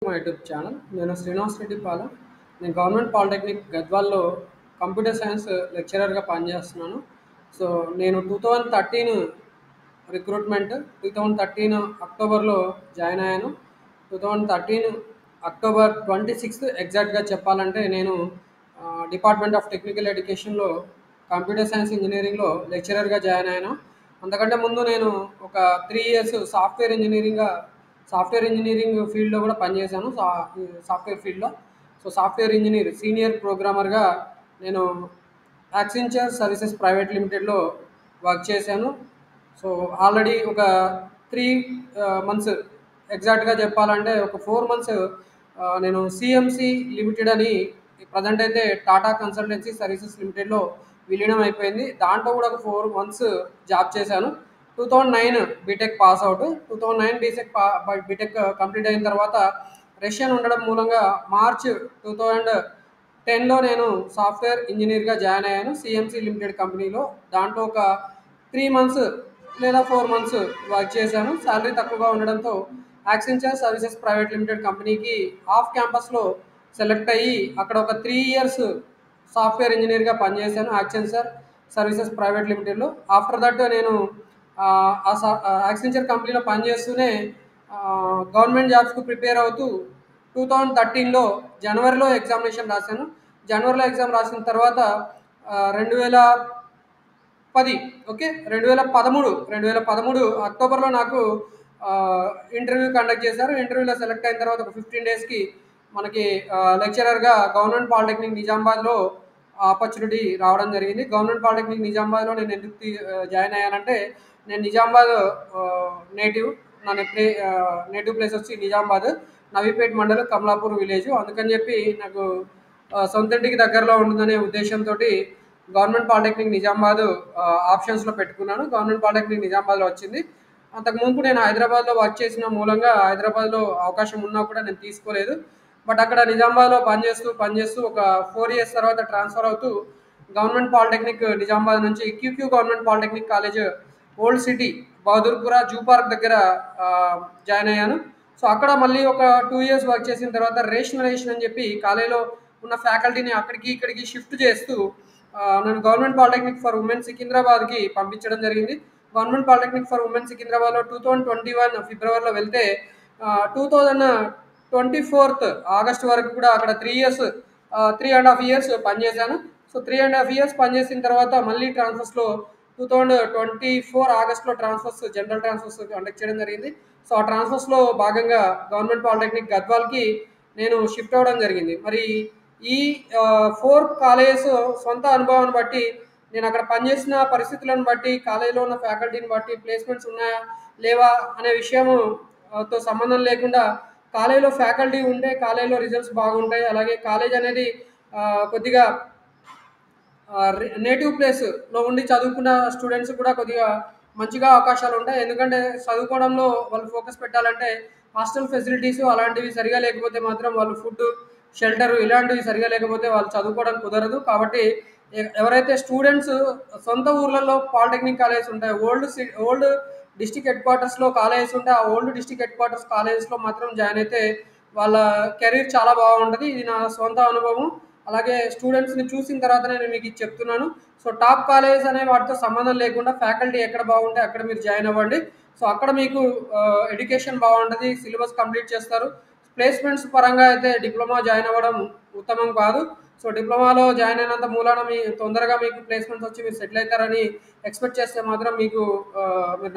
మా YouTube channel. నేను శ్రీనివాస్ రెడ్డి పాలెం. నేను గవర్నమెంట్ పాలిటెక్నిక్ గద్వాల్లో కంప్యూటర్ సైన్స్ లెక్చరర్‌గా పనిచేస్తున్నాను. సో, నేను 2013 రిక్రూట్‌మెంట్ 2013 అక్టోబర్‌లో జాయిన్ అయ్యాను. 2013 అక్టోబర్ 26 ఎగ్జాక్ట్‌గా చెప్పాలంటే నేను డిపార్ట్మెంట్ ఆఫ్ టెక్నికల్ ఎడ్యుకేషన్‌లో కంప్యూటర్ సైన్స్ ఇంజినీరింగ్‌లో లెక్చరర్‌గా జాయిన్ అయ్యాను. అంతకంటే ముందు నేను ఒక 3 ఇయర్స్ సాఫ్ట్‌వేర్ ఇంజినీరింగ్ ఫీల్డ్‌లో కూడా పనిచేశాను. సాఫ్ట్‌వేర్ ఫీల్డ్‌లో. సో, సాఫ్ట్‌వేర్ ఇంజినీర్ సీనియర్ ప్రోగ్రామర్‌గా నేను యాక్సెంచర్ సర్వీసెస్ ప్రైవేట్ లిమిటెడ్‌లో వర్క్ చేశాను. సో, ఆల్రెడీ ఒక 3 మంత్స్ ఎగ్జాక్ట్‌గా చెప్పాలంటే ఒక 4 మంత్స్ నేను సీఎంసీ లిమిటెడ్ అని ప్రజెంట్ అయితే టాటా కన్సల్టెన్సీ సర్వీసెస్ లిమిటెడ్‌లో విలీనం అయిపోయింది. దాంట్లో కూడా ఒక 4 మంత్స్ జాబ్ చేశాను. 2009 BTech pass out. 2009 BTech complete అయిన తర్వాత రష్యన్ ఉండడం మూలంగా మార్చ్ 2010లో నేను సాఫ్ట్‌వేర్ ఇంజినీర్‌గా జాయిన్ అయ్యాను సీఎంసీ లిమిటెడ్ కంపెనీలో. దాంట్లో ఒక 3 మంత్స్ లేదా 4 మంత్స్ వర్క్ చేశాను. సాలరీ తక్కువగా ఉండడంతో యాక్సెంచర్ సర్వీసెస్ ప్రైవేట్ లిమిటెడ్ కంపెనీకి ఆఫ్ క్యాంపస్‌లో సెలెక్ట్ అయ్యి అక్కడ ఒక 3 ఇయర్స్ సాఫ్ట్‌వేర్ ఇంజినీర్‌గా పనిచేశాను యాక్సెంచర్ సర్వీసెస్ ప్రైవేట్ లిమిటెడ్‌లో. ఆఫ్టర్ దట్ నేను యాక్సెంచర్ కంపెనీలో పనిచేస్తూనే గవర్నమెంట్ జాబ్స్‌కి ప్రిపేర్ అవుతూ 2013లో జనవరిలో ఎగ్జామినేషన్ రాశాను. జనవరిలో ఎగ్జామ్ రాసిన తర్వాత 2010 ఓకే. 2013 అక్టోబర్‌లో నాకు ఇంటర్వ్యూ కండక్ట్ చేశారు. ఇంటర్వ్యూలో సెలెక్ట్ అయిన తర్వాత ఒక 15 డేస్‌కి మనకి లెక్చరర్‌గా గవర్నమెంట్ పాలిటెక్నిక్ నిజామాబాద్‌లో ఆపర్చునిటీ రావడం జరిగింది. గవర్నమెంట్ పాలిటెక్నిక్ నిజామాబాద్‌లో నేను ఎందుకు జాయిన్ అయ్యానంటే నేను నిజామాబాద్ నేటివ్. నా నేటివ్ ప్లేస్ వచ్చి నిజామాబాద్. నవీపేట్ మండలం కమలాపూర్ విలేజ్. అందుకని చెప్పి నాకు సొంత ఇంటికి దగ్గరలో ఉంటుందనే ఉద్దేశంతోటి గవర్నమెంట్ పాలిటెక్నిక్ నిజామాబాద్ ఆప్షన్స్‌లో పెట్టుకున్నాను. గవర్నమెంట్ పాలిటెక్నిక్ నిజామాబాద్‌లో వచ్చింది. అంతకు ముందు నేను హైదరాబాద్‌లో వర్క్ చేసిన మూలంగా హైదరాబాద్‌లో అవకాశం ఉన్నా కూడా నేను తీసుకోలేదు. బట్ అక్కడ నిజామాబాద్‌లో పనిచేస్తూ ఒక 4 ఇయర్స్ తర్వాత ట్రాన్స్‌ఫర్ అవుతూ గవర్నమెంట్ పాలిటెక్నిక్ నిజామాబాద్ నుంచి QQ government polytechnic college old city Bahadurpura zoo park దగ్గర జాయిన్ అయ్యాను. సో, అక్కడ మళ్ళీ ఒక 2 ఇయర్స్ వర్క్ చేసిన తర్వాత రేషనలైజేషన్ అని చెప్పి కాలేజ్‌లో ఉన్న ఫ్యాకల్టీని అక్కడికి, ఇక్కడికి షిఫ్ట్ చేస్తూ నన్ను గవర్నమెంట్ పాలిటెక్నిక్ ఫర్ ఉమెన్ సికింద్రాబాద్‌కి పంపించడం జరిగింది. గవర్నమెంట్ పాలిటెక్నిక్ ఫర్ ఉమెన్ సికింద్రాబాద్‌లో 2021 ఫిబ్రవరిలో వెళ్తే 2024 ఆగస్ట్ వరకు కూడా అక్కడ 3.5 ఇయర్స్ పనిచేశాను. సో, 3.5 ఇయర్స్ పనిచేసిన తర్వాత మళ్ళీ ట్రాన్స్ఫర్స్‌లో 2024 ఆగస్ట్‌లో జనరల్ ట్రాన్స్ఫర్స్ కండక్ట్ చేయడం జరిగింది. సో, ఆ ట్రాన్స్ఫర్స్‌లో భాగంగా గవర్నమెంట్ పాలిటెక్నిక్ గద్వాల్‌కి నేను షిఫ్ట్ అవ్వడం జరిగింది. మరి ఈ 4 కాలేజెస్ సొంత అనుభవాన్ని బట్టి నేను అక్కడ పనిచేసిన పరిస్థితులను బట్టి, కాలేజీలో ఉన్న ఫ్యాకల్టీని బట్టి ప్లేస్‌మెంట్స్ ఉన్నాయా? లేవా? అనే విషయము తో సంబంధం లేకుండా కాలేజీలో ఫ్యాకల్టీ ఉంటే కాలేజీలో రిజల్ట్స్ బాగుంటాయి. అలాగే కాలేజ్ అనేది కొద్దిగా నేటివ్ ప్లేస్‌లో ఉండి చదువుకున్న స్టూడెంట్స్ కూడా కొద్దిగా మంచిగా అవకాశాలుంటాయి. ఎందుకంటే చదువుకోవడంలో వాళ్ళు ఫోకస్ పెట్టాలంటే హాస్టల్ ఫెసిలిటీస్ అలాంటివి సరిగ్గా లేకపోతే మాత్రం వాళ్ళు ఫుడ్, షెల్టర్ ఇలాంటివి సరిగ్గా లేకపోతే వాళ్ళు చదువుకోవడం కుదరదు. కాబట్టి ఎవరైతే స్టూడెంట్స్ సొంత ఊర్లలో పాలిటెక్నిక్ కాలేజెస్ ఉంటాయి. ఓల్డ్ డిస్ట్రిక్ట్ హెడ్ క్వార్టర్స్‌లో కాలేజెస్ ఉంటే ఆ ఓల్డ్ డిస్ట్రిక్ట్ హెడ్ క్వార్టర్స్ కాలేజెస్‌లో మాత్రం జాయిన్ అయితే వాళ్ళ కెరీర్ చాలా బాగుంటది. ఇది నా సొంత అనుభవం. అలాగే స్టూడెంట్స్‌ని చూసిన తర్వాత నేను మీకు ఇది చెప్తున్నాను. సో, టాప్ కాలేజెస్ అనే వాటితో సంబంధం లేకుండా ఫ్యాకల్టీ ఎక్కడ బాగుంటే అక్కడ మీరు జాయిన్ అవ్వండి. సో, అక్కడ మీకు ఎడ్యుకేషన్ బాగుంటది. సిలబస్ కంప్లీట్ చేస్తారు. ప్లేస్‌మెంట్స్ పరంగా అయితే డిప్లొమా జాయిన్ అవ్వడం ఉత్తమం కాదు. సో, డిప్లొమాలో జాయిన్ అయినంత మూలాన తొందరగా మీకు ప్లేస్‌మెంట్స్ వచ్చి మీరు సెటిల్ అయితారని ఎక్స్‌పెక్ట్ చేస్తే మాత్రం మీరు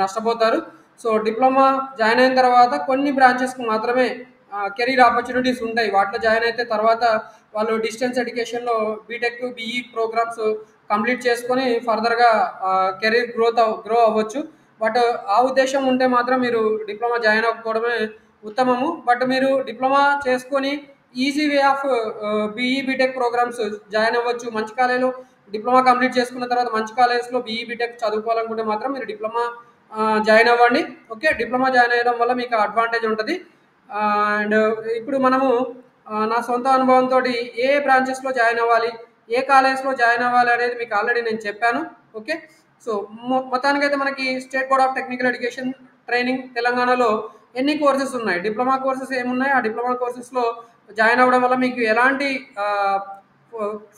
నష్టపోతారు. సో, డిప్లొమా జాయిన్ అయిన తర్వాత కొన్ని బ్రాంచెస్‌కి మాత్రమే కెరీర్ ఆపర్చునిటీస్ ఉంటాయి. వాటిలో జాయిన్ అయితే తర్వాత వాళ్ళు డిస్టెన్స్ ఎడ్యుకేషన్‌లో బీటెక్, బీఈ ప్రోగ్రామ్స్ కంప్లీట్ చేసుకొని ఫర్దర్‌గా కెరీర్ గ్రో అవ్వచ్చు. బట్ ఆ ఉద్దేశ్యం ఉంటే మాత్రం మీరు డిప్లొమా జాయిన్ అవ్వకపోవడమే ఉత్తమము. బట్ మీరు డిప్లొమా చేసుకొని easy way of BE, BTech programmes join అవ్వచ్చు. మంచి కాలేజ్‌లో డిప్లొమా కంప్లీట్ చేసుకున్న తర్వాత మంచి కాలేజ్‌లో బీఈ, బీటెక్ చదువుకోవాలనుకుంటే మాత్రం మీరు డిప్లొమా జాయిన్ అవ్వండి. ఓకే. డిప్లొమా జాయిన్ అయ్యడం వల్ల మీకు అడ్వాంటేజ్ ఉంటది. అండ్ ఇప్పుడు మనము నా సొంత అనుభవంతోటి ఏ బ్రాంచెస్‌లో జాయిన్ అవ్వాలి, ఏ కాలేజ్‌లో జాయిన్ అవ్వాలి అనేది మీకు ఆల్రెడీ నేను చెప్పాను. ఓకే. సో, మొత్తానికైతే మనకి state board of technical education training తెలంగాణలో ఎన్ని కోర్సెస్ ఉన్నాయి, డిప్లొమా కోర్సెస్ ఏమున్నాయి, ఆ డిప్లొమా కోర్సెస్లో జాయిన్ అవ్వడం వల్ల మీకు ఎలాంటి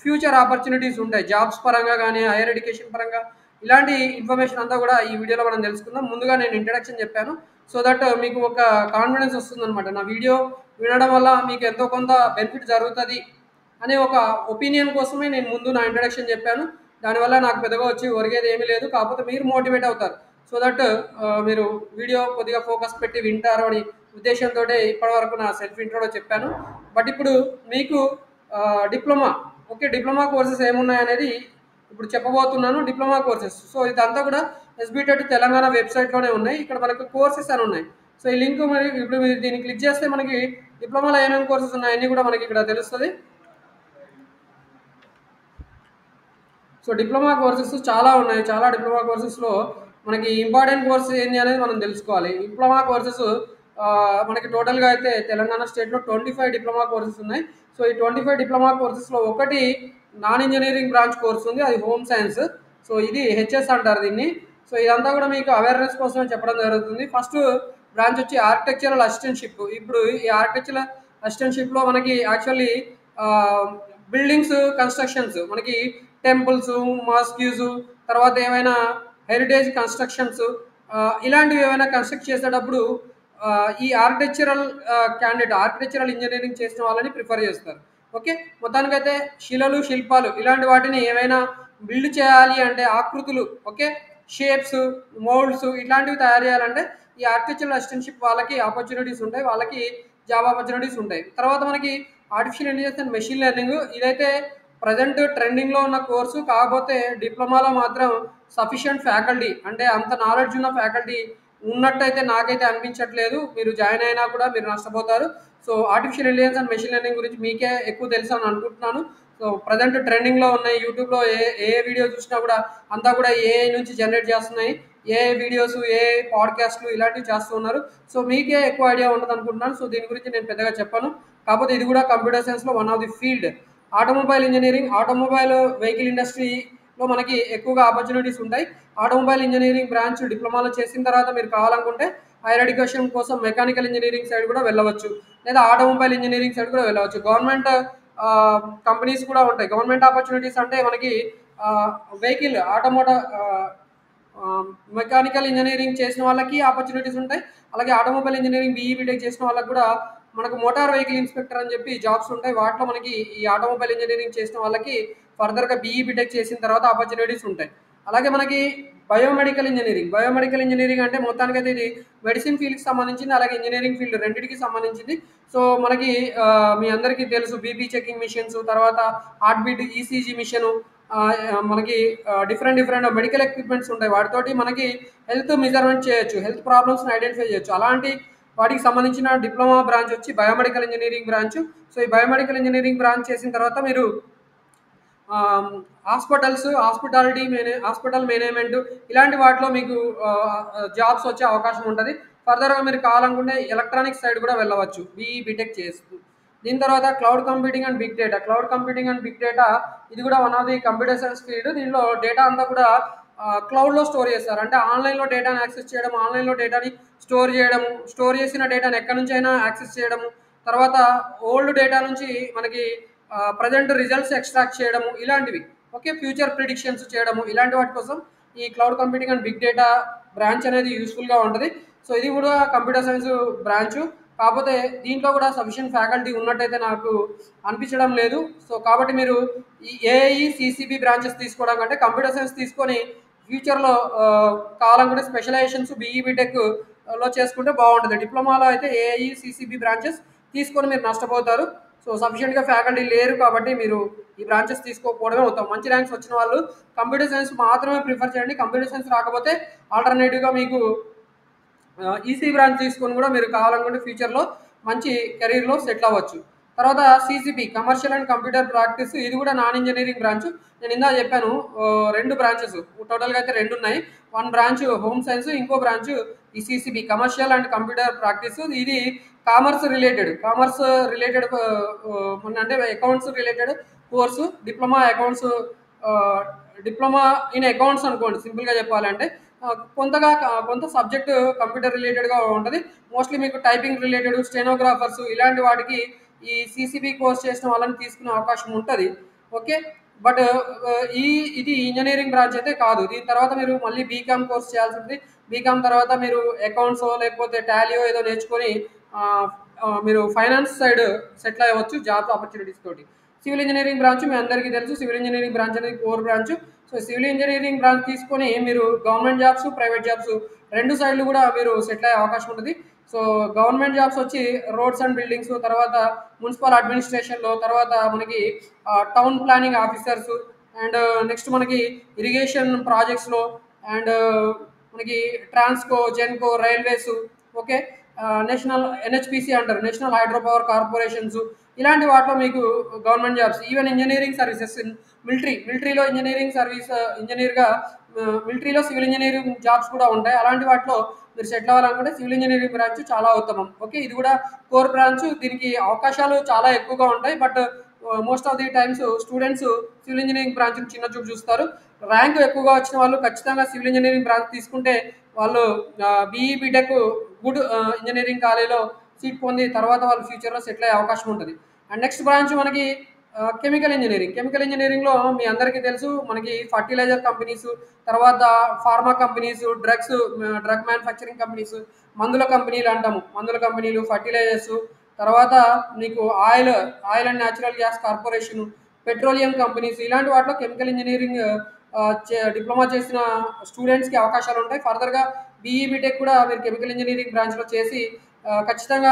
ఫ్యూచర్ ఆపర్చునిటీస్ ఉంటాయి, జాబ్స్ పరంగా కానీ హైయర్ ఎడ్యుకేషన్ పరంగా, ఇలాంటి ఇన్ఫర్మేషన్ అంతా కూడా ఈ వీడియోలో మనం తెలుసుకుందాం. ముందుగా నేను ఇంట్రడక్షన్ చెప్పాను, సో దట్ మీకు ఒక కాన్ఫిడెన్స్ వస్తుందన్నమాట. నా వీడియో వినడం వల్ల మీకు ఎంతో కొంత బెనిఫిట్ జరుగుతుంది అనే ఒక ఒపీనియన్ కోసమే నేను ముందు నా ఇంట్రడక్షన్ చెప్పాను. దానివల్ల నాకు పెద్దగా వచ్చి ఒరిగేది ఏమీ లేదు, కాకపోతే మీరు మోటివేట్ అవుతారు, సో దట్ మీరు వీడియో కొద్దిగా ఫోకస్ పెట్టి వింటారు అని ఉద్దేశంతో ఇప్పటివరకు నా సెల్ఫ్ ఇంట్రోలో చెప్పాను. బట్ ఇప్పుడు మీకు డిప్లొమా, ఓకే, డిప్లొమా కోర్సెస్ ఏమున్నాయి అనేది ఇప్పుడు చెప్పబోతున్నాను. డిప్లొమా కోర్సెస్, సో ఇదంతా కూడా ఎస్బిటెట్ తెలంగాణ వెబ్సైట్లోనే ఉన్నాయి. ఇక్కడ మనకు కోర్సెస్ అని ఉన్నాయి. సో ఈ లింక్ మరి ఇప్పుడు మీరు దీన్ని క్లిక్ చేస్తే మనకి డిప్లొమాలో ఏమేమి కోర్సెస్ ఉన్నాయని కూడా మనకి ఇక్కడ తెలుస్తుంది. సో డిప్లొమా కోర్సెస్ చాలా ఉన్నాయి. చాలా డిప్లొమా కోర్సెస్లో మనకి ఇంపార్టెంట్ కోర్స్ ఏంటి అనేది మనం తెలుసుకోవాలి. డిప్లొమా కోర్సెస్ మనకి టోటల్గా అయితే తెలంగాణ స్టేట్లో 25 డిప్లొమా కోర్సెస్ ఉన్నాయి. సో ఈ 25 డిప్లొమా కోర్సెస్లో ఒకటి నాన్ ఇంజనీరింగ్ బ్రాంచ్ కోర్స్ ఉంది, అది హోమ్ సైన్స్. సో ఇది హెచ్ఎస్ అంటారు దీన్ని. సో ఇదంతా కూడా మీకు అవేర్నెస్ కోసం చెప్పడం జరుగుతుంది. ఫస్ట్ బ్రాంచ్ వచ్చి ఆర్కిటెక్చరల్ అసిస్టెంట్షిప్. ఇప్పుడు ఈ ఆర్కిటెక్చరల్ అసిస్టెంట్షిప్లో మనకి యాక్చువల్లీ బిల్డింగ్స్ కన్స్ట్రక్షన్స్, మనకి టెంపుల్స్, మాస్క్యూస్, తర్వాత ఏమైనా హెరిటేజ్ కన్స్ట్రక్షన్స్, ఇలాంటివి ఏమైనా కన్స్ట్రక్ట్ చేసేటప్పుడు ఈ ఆర్కిటెక్చరల్ క్యాండిడేట్, ఆర్కిటెక్చరల్ ఇంజనీరింగ్ చేసిన వాళ్ళని ప్రిఫర్ చేస్తారు. ఓకే, మొత్తానికైతే శిలలు, శిల్పాలు ఇలాంటి వాటిని ఏమైనా బిల్డ్ చేయాలి అంటే, ఆకృతులు, ఓకే, షేప్స్, మోల్డ్స్ ఇట్లాంటివి తయారు చేయాలంటే ఈ ఆర్కిటెక్చరల్ అసిస్టెంట్షిప్ వాళ్ళకి ఆపర్చునిటీస్ ఉంటాయి, వాళ్ళకి జాబ్ ఆపర్చునిటీస్ ఉంటాయి. తర్వాత మనకి artificial intelligence and machine learning, ఇదైతే ప్రజెంట్ ట్రెండింగ్లో ఉన్న కోర్సు. కాకపోతే డిప్లొమాలో మాత్రం సఫిషియంట్ ఫ్యాకల్టీ, అంటే అంత నాలెడ్జ్ ఉన్న ఫ్యాకల్టీ ఉన్నట్టయితే నాకైతే అనిపించట్లేదు. మీరు జాయిన్ అయినా కూడా మీరు నష్టపోతారు. So artificial intelligence and machine learning గురించి మీకే ఎక్కువ తెలుసు అని అనుకుంటున్నాను. సో ప్రజెంట్ ట్రెండింగ్లో ఉన్నాయి. యూట్యూబ్లో ఏ వీడియో చూసినా కూడా అంతా కూడా ఏఐ నుంచి జనరేట్ చేస్తున్నాయి. ఏ వీడియోస్, ఏ పాడ్కాస్ట్లు ఇలాంటివి చేస్తూ ఉన్నారు. సో మీకే ఎక్కువ ఐడియా ఉంటుంది అనుకుంటున్నాను. సో దీని గురించి నేను పెద్దగా చెప్పాను. కాకపోతే ఇది కూడా కంప్యూటర్ సైన్స్లో one of the field. Automobile engineering, automobile vehicle ఇండస్ట్రీలో మనకి ఎక్కువగా ఆపర్చునిటీస్ ఉంటాయి. ఆటోమొబైల్ ఇంజనీరింగ్ బ్రాంచ్ డిప్లొమాలో చేసిన తర్వాత మీరు కావాలనుకుంటే హైయర్ ఎడ్యుకేషన్ కోసం మెకానికల్ ఇంజనీరింగ్ సైడ్ కూడా వెళ్ళవచ్చు, లేదా ఆటోమొబైల్ ఇంజనీరింగ్ సైడ్ కూడా వెళ్ళవచ్చు. గవర్నమెంట్ కంపెనీస్ కూడా ఉంటాయి. గవర్నమెంట్ ఆపర్చునిటీస్ అంటే మనకి వెహికల్, ఆటోమోటివ్, మెకానికల్ ఇంజనీరింగ్ చేసిన వాళ్ళకి ఆపర్చునిటీస్ ఉంటాయి. అలాగే ఆటోమొబైల్ ఇంజనీరింగ్ బీఈ బీటెక్ చేసిన వాళ్ళకి కూడా మనకు మోటార్ వెహికల్ ఇన్స్పెక్టర్ అని చెప్పి జాబ్స్ ఉంటాయి. వాటిలో మనకి ఈ ఆటోమొబైల్ ఇంజనీరింగ్ చేసిన వాళ్ళకి ఫర్దర్గా బీఈ బీటెక్ చేసిన తర్వాత ఆపర్చునిటీస్ ఉంటాయి. అలాగే మనకి బయోమెడికల్ ఇంజనీరింగ్ అంటే మొత్తానికైతే ఇది మెడిసిన్ ఫీల్డ్కి సంబంధించింది, అలాగే ఇంజనీరింగ్ ఫీల్డ్ రెండింటికి సంబంధించింది. సో మనకి మీ అందరికీ తెలుసు బీపీ చెకింగ్ మిషన్స్, తర్వాత హార్ట్ బీట్ ఈసీజీ మిషను, మనకి డిఫరెంట్ మెడికల్ ఎక్విప్మెంట్స్ ఉంటాయి. వాటితోటి మనకి హెల్త్ మెజర్మెంట్ చేయొచ్చు, హెల్త్ ప్రాబ్లమ్స్ని ఐడెంటిఫై చేయొచ్చు. అలాంటి వాటికి సంబంధించిన డిప్లొమా బ్రాంచ్ వచ్చి బయోమెడికల్ ఇంజనీరింగ్ బ్రాంచ్. సో ఈ బయోమెడికల్ ఇంజనీరింగ్ బ్రాంచ్ చేసిన తర్వాత మీరు హాస్పిటల్ మేనేజ్మెంట్ ఇలాంటి వాటిలో మీకు జాబ్స్ వచ్చే అవకాశం ఉంటుంది. ఫర్దర్గా మీరు కావాలనుకుంటే ఎలక్ట్రానిక్స్ సైడ్ కూడా వెళ్ళవచ్చు బీఈ బీటెక్ చేస్తూ. దీని తర్వాత cloud computing and big data, ఇది కూడా one of the computer science field. దీనిలో డేటా అంతా కూడా క్లౌడ్లో స్టోర్ చేస్తారు. అంటే ఆన్లైన్లో డేటాని యాక్సెస్ చేయడం, ఆన్లైన్లో డేటాని స్టోర్ చేసిన డేటాని ఎక్కడి నుంచి అయినా యాక్సెస్ చేయడము, తర్వాత ఓల్డ్ డేటా నుంచి మనకి ప్రజెంట్ రిజల్ట్స్ ఎక్స్ట్రాక్ట్ చేయడము, ఇలాంటివి, ఓకే, ఫ్యూచర్ ప్రిడిక్షన్స్ చేయడము, ఇలాంటి వాటి కోసం ఈ cloud computing and big data branch అనేది యూస్ఫుల్గా ఉంటుంది. సో ఇది కూడా కంప్యూటర్ సైన్స్ బ్రాంచ్. కాకపోతే దీంట్లో కూడా సఫిషియెంట్ ఫ్యాకల్టీ ఉన్నట్టయితే నాకు అనిపించడం లేదు. సో కాబట్టి మీరు ఈ ఏఐ సిసిబి బ్రాంచెస్ తీసుకోవడం కంటే కంప్యూటర్ సైన్స్ తీసుకొని ఫ్యూచర్లో కావాలనుకుంటే స్పెషలైజేషన్స్ బీఈ బీటెక్లో చేసుకుంటే బాగుంటుంది. డిప్లొమాలో అయితే ఏఐ సిసిబి బ్రాంచెస్ తీసుకొని మీరు నష్టపోతారు. సో సఫిషియెంట్గా ఫ్యాకల్టీ లేరు కాబట్టి మీరు ఈ బ్రాంచెస్ తీసుకోకపోవడమే అవుతాం. మంచి ర్యాంక్స్ వచ్చిన వాళ్ళు కంప్యూటర్ సైన్స్ మాత్రమే ప్రిఫర్ చేయండి. కంప్యూటర్ సైన్స్ రాకపోతే ఆల్టర్నేటివ్గా మీకు ఈసీ బ్రాంచ్ తీసుకొని కూడా మీరు కావాలనుకుంటే ఫ్యూచర్లో మంచి కెరీర్లో సెటిల్ అవ్వచ్చు. తర్వాత CCP, commercial and computer practice, ఇది కూడా నాన్ ఇంజనీరింగ్ బ్రాంచ్. నేను ఇందా చెప్పాను 2 బ్రాంచెస్, టోటల్గా అయితే 2 ఉన్నాయి. 1 బ్రాంచ్ హోమ్ సైన్స్, ఇంకో బ్రాంచ్ ఈ CCB, commercial and computer practice. ఇది కామర్స్ రిలేటెడ్ అంటే accounts related course. Diploma in accounts అనుకోండి సింపుల్గా చెప్పాలంటే. కొంత సబ్జెక్ట్ కంప్యూటర్ రిలేటెడ్గా ఉంటుంది. మోస్ట్లీ మీకు టైపింగ్ రిలేటెడ్, స్టెనోగ్రాఫర్స్ ఇలాంటి వాటికి ఈ సీసీబీ కోర్స్ చేసిన వాళ్ళని తీసుకునే అవకాశం ఉంటుంది. ఓకే. బట్ ఇది ఇంజనీరింగ్ బ్రాంచ్ అయితే కాదు. దీని తర్వాత మీరు మళ్ళీ బీకామ్ కోర్స్ చేయాల్సి ఉంటుంది. బీకామ్ తర్వాత మీరు అకౌంట్స్ లేకపోతే టాలీయో ఏదో నేర్చుకొని ఆ, మీరు ఫైనాన్స్ సైడ్ సెటిల్ అవ్వచ్చు జాబ్ ఆపర్చునిటీస్ తోటి. సివిల్ ఇంజనీరింగ్ బ్రాంచ్ మీ అందరికీ తెలుసు. సివిల్ ఇంజనీరింగ్ బ్రాంచ్ అనేది core branch. So civil engineering branch తీసుకొని మీరు గవర్నమెంట్ జాబ్స్, ప్రైవేట్ జాబ్స్ రెండు సైడ్లు కూడా మీరు సెటిల్ అయ్యే అవకాశం ఉంటుంది. సో గవర్నమెంట్ జాబ్స్ వచ్చి రోడ్స్ అండ్ బిల్డింగ్స్, తర్వాత మున్సిపల్ అడ్మినిస్ట్రేషన్లో, తర్వాత మనకి town planning officers, and next మనకి ఇరిగేషన్ ప్రాజెక్ట్స్లో, అండ్ మనకి Transco, Genco, railways, okay, national NHPC అంటారు, నేషనల్ హైడ్రో పవర్ కార్పొరేషన్స్, ఇలాంటి వాటిలో మీకు government jobs. Even engineering services in మిలిటరీలో ఇంజనీరింగ్ సర్వీస్ ఇంజనీర్గా, మిలిటరీలో సివిల్ ఇంజనీరింగ్ జాబ్స్ కూడా ఉంటాయి. అలాంటి వాటిలో మీరు సెటిల్ అవ్వాలనుకుంటే సివిల్ ఇంజనీరింగ్ బ్రాంచ్ చాలా ఉత్తమం. ఓకే, ఇది కూడా కోర్ బ్రాంచ్. దీనికి అవకాశాలు చాలా ఎక్కువగా ఉంటాయి. But most of the times students civil engineering branch చిన్న చూపు చూస్తారు. ర్యాంక్ ఎక్కువగా వచ్చిన వాళ్ళు ఖచ్చితంగా సివిల్ ఇంజనీరింగ్ బ్రాంచ్ తీసుకుంటే వాళ్ళు బీఈ బీటెక్ గుడ్ ఇంజనీరింగ్ కాలేజీలో సీట్ పొంది తర్వాత వాళ్ళు ఫ్యూచర్లో సెటిల్ అయ్యే అవకాశం ఉంటుంది. అండ్ నెక్స్ట్ బ్రాంచ్ మనకి కెమికల్ ఇంజనీరింగ్. కెమికల్ ఇంజనీరింగ్లో మీ అందరికీ తెలుసు మనకి ఫర్టిలైజర్ కంపెనీస్, తర్వాత pharma companies, drug manufacturing companies, మందుల కంపెనీలు అంటాము, మందుల కంపెనీలు, ఫర్టిలైజర్స్, తర్వాత మీకు oil and natural gas corporation, petroleum companies, ఇలాంటి వాటిలో కెమికల్ ఇంజనీరింగ్ డిప్లొమా చేసిన స్టూడెంట్స్కి అవకాశాలు ఉంటాయి. ఫర్దర్గా బీఈ బీటెక్ కూడా మీరు కెమికల్ ఇంజనీరింగ్ బ్రాంచ్లో చేసి ఖచ్చితంగా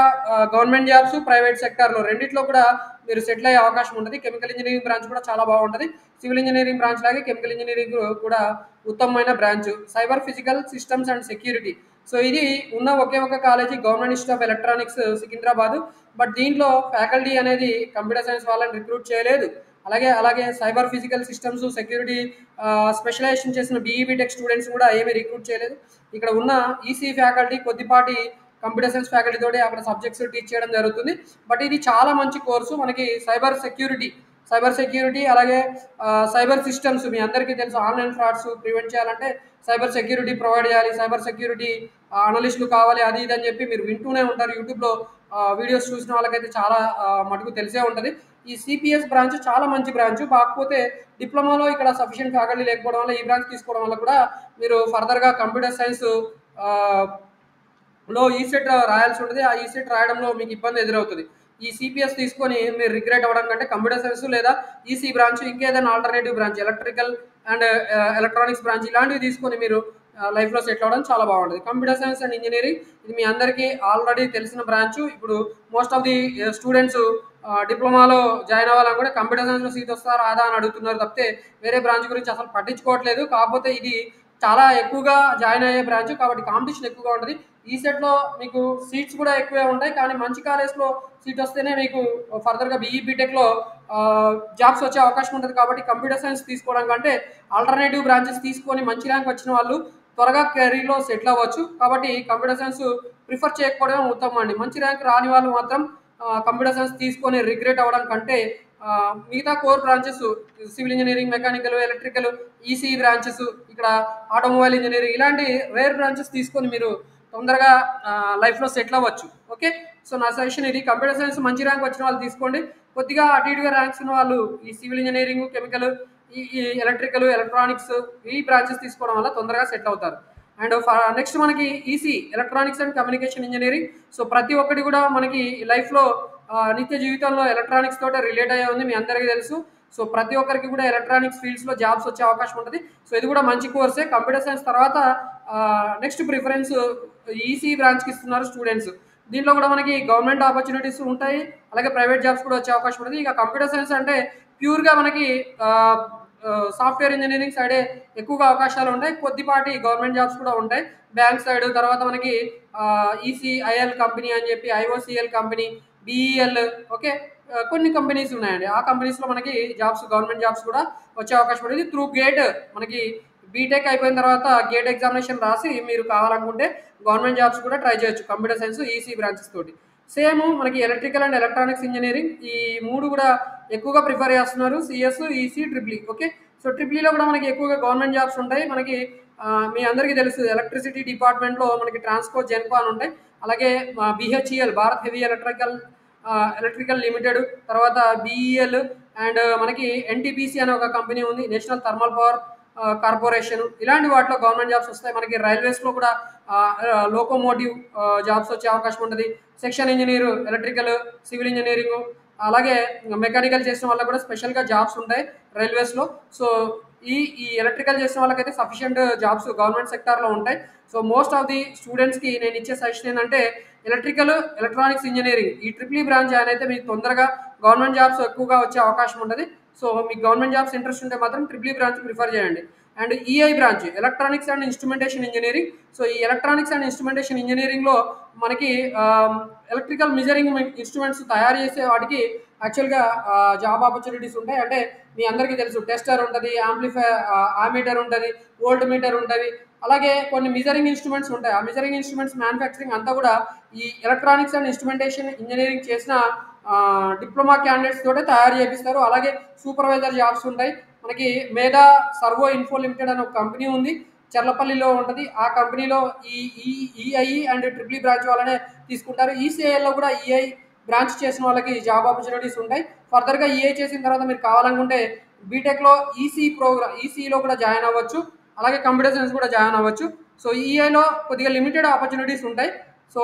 గవర్నమెంట్ జాబ్స్, ప్రైవేట్ సెక్టార్లో రెండిట్లో కూడా మీరు సెటిల్ అయ్యే అవకాశం ఉంటుంది. కెమికల్ ఇంజనీరింగ్ బ్రాంచ్ కూడా చాలా బాగుంటుంది. సివిల్ ఇంజనీరింగ్ బ్రాంచ్ లాగే కెమికల్ ఇంజనీరింగ్ కూడా ఉత్తమమైన branch. Cyber physical systems and security. So ఇది ఉన్న ఒకే ఒక college government institute of electronics Secunderabad. But దీంట్లో ఫ్యాకల్టీ అనేది కంప్యూటర్ సైన్స్ వాళ్ళని రిక్రూట్ చేయలేదు. అలాగే cyber physical systems, security specialisation చేసిన బీఈ బీటెక్ స్టూడెంట్స్ కూడా ఏమీ రిక్రూట్ చేయలేదు. ఇక్కడ ఉన్న ఈసీ ఫ్యాకల్టీ కొద్దిపాటి కంప్యూటర్ సైన్స్ ఫ్యాకల్టీ తోటి అక్కడ సబ్జెక్ట్స్ టీచ్ చేయడం జరుగుతుంది. బట్ ఇది చాలా మంచి కోర్సు. మనకి సైబర్ సెక్యూరిటీ అలాగే సైబర్ సిస్టమ్స్ మీ అందరికీ తెలుసు. ఆన్లైన్ ఫ్రాడ్స్ ప్రివెంట్ చేయాలంటే సైబర్ సెక్యూరిటీ ప్రొవైడ్ చేయాలి, సైబర్ సెక్యూరిటీ అనలిస్టులు కావాలి, అది ఇది అని చెప్పి మీరు వింటూనే ఉంటారు. యూట్యూబ్లో వీడియోస్ చూసిన వాళ్ళకైతే చాలా మటుకు తెలిసే ఉంటుంది. ఈ సిపిఎస్ బ్రాంచ్ చాలా మంచి బ్రాంచ్. కాకపోతే డిప్లొమాలో ఇక్కడ సఫిషియెంట్ ఫ్యాకల్టీ లేకపోవడం వల్ల ఈ బ్రాంచ్ తీసుకోవడం వల్ల కూడా మీరు ఫర్దర్గా కంప్యూటర్ సైన్స్ లో ఈసెట్ రాయాల్సి ఉంటుంది. ఆ ఈసెట్ రాయడంలో మీకు ఇబ్బంది ఎదురవుతుంది. ఈ సిపిఎస్ తీసుకొని మీరు రిగ్రెట్ అవ్వడం కంటే కంప్యూటర్ సైన్స్ లేదా ఈసీ బ్రాంచ్, ఇంకేదైనా alternative branch, electrical and electronics branch ఇలాంటివి తీసుకొని మీరు లైఫ్లో సెటిల్ అవ్వడం చాలా బాగుంటుంది. కంప్యూటర్ సైన్స్ అండ్ ఇంజనీరింగ్ ఇది మీ అందరికీ ఆల్రెడీ తెలిసిన బ్రాంచ్. ఇప్పుడు మోస్ట్ ఆఫ్ ది స్టూడెంట్స్ డిప్లొమాలో జాయిన్ అవ్వాలనుకుంటే కంప్యూటర్ సైన్స్లో సీట్ వస్తారా రాదా అని అడుగుతున్నారు తప్పితే వేరే బ్రాంచ్ గురించి అసలు పట్టించుకోవట్లేదు. కాకపోతే ఇది చాలా ఎక్కువగా జాయిన్ అయ్యే బ్రాంచ్ కాబట్టి కాంపిటీషన్ ఎక్కువగా ఉంటుంది. ఈ సెట్లో మీకు సీట్స్ కూడా ఎక్కువే ఉంటాయి. కానీ మంచి కాలేజ్లో సీట్ వస్తేనే మీకు ఫర్దర్గా బీఈ బీటెక్లో జాబ్స్ వచ్చే అవకాశం ఉంటుంది. కాబట్టి కంప్యూటర్ సైన్స్ తీసుకోవడం కంటే ఆల్టర్నేటివ్ బ్రాంచెస్ తీసుకొని మంచి ర్యాంక్ వచ్చిన వాళ్ళు త్వరగా కెరీర్లో సెటిల్ అవ్వచ్చు. కాబట్టి కంప్యూటర్ సైన్స్ ప్రిఫర్ చేయకపోవడమే ఉత్తమం అండి. మంచి ర్యాంక్ రాని వాళ్ళు మాత్రం కంప్యూటర్ సైన్స్ తీసుకొని రిగ్రెట్ అవ్వడం కంటే మిగతా core branches civil engineering, mechanical, electrical, EC branches, ఇక్కడ ఆటోమొబైల్ ఇంజనీరింగ్ ఇలాంటి రేర్ బ్రాంచెస్ తీసుకొని మీరు తొందరగా లైఫ్లో సెటిల్ అవ్వచ్చు. ఓకే, సో నా సజెషన్ ఇది. కంప్యూటర్ సైన్స్ మంచి ర్యాంక్ వచ్చిన వాళ్ళు తీసుకోండి. కొద్దిగా అటు ఇటుగా ర్యాంక్స్ ఉన్న వాళ్ళు ఈ సివిల్ ఇంజనీరింగ్, కెమికల్, ఈ ఎలక్ట్రికల్, ఎలక్ట్రానిక్స్ ఈ బ్రాంచెస్ తీసుకోవడం వల్ల తొందరగా సెటిల్ అవుతారు. అండ్ నెక్స్ట్ మనకి EC electronics and communication engineering. So ప్రతి ఒక్కటి కూడా మనకి లైఫ్లో నిత్య జీవితంలో ఎలక్ట్రానిక్స్ తోటే రిలేట్ అయ్యే ఉంది, మీ అందరికీ తెలుసు. సో ప్రతి ఒక్కరికి కూడా ఎలక్ట్రానిక్స్ ఫీల్డ్స్లో జాబ్స్ వచ్చే అవకాశం ఉంటుంది. సో ఇది కూడా మంచి కోర్సే. కంప్యూటర్ సైన్స్ తర్వాత నెక్స్ట్ ప్రిఫరెన్స్ ఈసీ బ్రాంచ్కి ఇస్తున్నారు స్టూడెంట్స్. దీంట్లో కూడా మనకి గవర్నమెంట్ ఆపర్చునిటీస్ ఉంటాయి, అలాగే ప్రైవేట్ జాబ్స్ కూడా వచ్చే అవకాశం ఉంటుంది. ఇక కంప్యూటర్ సైన్స్ అంటే ప్యూర్గా మనకి సాఫ్ట్వేర్ ఇంజనీరింగ్ సైడే ఎక్కువగా అవకాశాలు ఉంటాయి. కొద్దిపాటి గవర్నమెంట్ జాబ్స్ కూడా ఉంటాయి బ్యాంక్ సైడ్. తర్వాత మనకి ఈసీఐఎల్ కంపెనీ అని చెప్పి, ఐఓసిఎల్ కంపెనీ, బిఈఎల్, ఓకే, కొన్ని కంపెనీస్ ఉన్నాయండి. ఆ కంపెనీస్లో మనకి జాబ్స్, గవర్నమెంట్ జాబ్స్ కూడా వచ్చే అవకాశం ఉంటుంది. త్రూ గేట్ మనకి బీటెక్ అయిపోయిన తర్వాత గేట్ ఎగ్జామినేషన్ రాసి మీరు కావాలనుకుంటే గవర్నమెంట్ జాబ్స్ కూడా ట్రై చేయొచ్చు కంప్యూటర్ సైన్స్ ఈసీ బ్రాంచెస్ తోటి. సేమ్ మనకి ఎలక్ట్రికల్ అండ్ ఎలక్ట్రానిక్స్ ఇంజనీరింగ్ ఈ మూడు కూడా ఎక్కువగా ప్రిఫర్ చేస్తున్నారు. CS, EC, triple E. Okay, so triple ఈలో కూడా మనకి ఎక్కువగా గవర్నమెంట్ జాబ్స్ ఉంటాయి. మనకి మీ అందరికీ తెలుసు ఎలక్ట్రిసిటీ డిపార్ట్మెంట్లో మనకి ట్రాన్స్కో జెన్కో అని ఉంటాయి. అలాగే BHEL Bharat heavy electrical limited, తర్వాత BEL అండ్ మనకి NTPC అనే ఒక కంపెనీ ఉంది, నేషనల్ థర్మల్ పవర్ కార్పొరేషన్. ఇలాంటి వాటిలో గవర్నమెంట్ జాబ్స్ వస్తాయి. మనకి రైల్వేస్లో కూడా లోకోమోటివ్ జాబ్స్ వచ్చే అవకాశం ఉంటుంది. Section engineer, electrical, civil engineering, అలాగే మెకానికల్ చేసిన వాళ్ళకి కూడా స్పెషల్గా జాబ్స్ ఉంటాయి రైల్వేస్లో. సో ఈ ఎలక్ట్రికల్ చేసిన వాళ్ళకైతే సఫిషియంట్ జాబ్స్ గవర్నమెంట్ సెక్టార్లో ఉంటాయి. సో మోస్ట్ ఆఫ్ ది స్టూడెంట్స్కి నేను ఇచ్చే సజెషన్ ఏంటంటే ఎలక్ట్రికల్, ఎలక్ట్రానిక్స్ ఇంజనీరింగ్ ఈ ట్రిపుల్ బ్రాంచ్ అనేది మీకు తొందరగా గవర్నమెంట్ జాబ్స్ ఎక్కువగా వచ్చే అవకాశం ఉంటుంది. సో మీకు గవర్నమెంట్ జాబ్స్ ఇంట్రెస్ట్ ఉంటే మాత్రం ట్రిపుల్ బ్రాంచ్ ప్రిఫర్ చేయండి. And EI branch, electronics and instrumentation engineering. So ఈ ఎలక్ట్రానిక్స్ అండ్ ఇన్స్ట్రుమెంటేషన్ ఇంజనీరింగ్లో మనకి ఎలక్ట్రికల్ మెజరింగ్ ఇన్స్ట్రుమెంట్స్ తయారు చేసే వాటికి యాక్చువల్గా జాబ్ ఆపర్చునిటీస్ ఉంటాయి. అంటే మీ అందరికీ తెలుసు టెస్టర్ ఉంటుంది, ఆమీటర్ ఉంటుంది, వోల్ట్ మీటర్ ఉంటుంది, అలాగే కొన్ని మెజరింగ్ ఇన్స్ట్రుమెంట్స్ ఉంటాయి. ఆ మెజరింగ్ ఇన్స్ట్రుమెంట్స్ మ్యానుఫ్యాక్చరింగ్ అంతా కూడా ఈ ఎలక్ట్రానిక్స్ అండ్ ఇన్స్ట్రుమెంటేషన్ ఇంజనీరింగ్ చేసిన డిప్లొమా క్యాండిడేట్స్ తోటే తయారు చేపిస్తారు. అలాగే సూపర్వైజర్ జాబ్స్ ఉంటాయి. మనకి మేధా సర్వో ఇన్ఫో లిమిటెడ్ అనే ఒక కంపెనీ ఉంది, చర్లపల్లిలో ఉంటుంది. ఆ కంపెనీలో ఈ EI అండ్ ట్రిపుల్ బ్రాంచ్ వాళ్ళనే తీసుకుంటారు. ECIలో కూడా EI బ్రాంచ్ చేసిన వాళ్ళకి జాబ్ ఆపర్చునిటీస్ ఉంటాయి. ఫర్దర్గా EI చేసిన తర్వాత మీరు కావాలనుకుంటే బీటెక్లో ఈసీలో కూడా జాయిన్ అవ్వచ్చు, అలాగే కంప్యూటర్ సైన్స్ కూడా జాయిన్ అవ్వచ్చు. సో EIలో కొద్దిగా లిమిటెడ్ ఆపర్చునిటీస్ ఉంటాయి. సో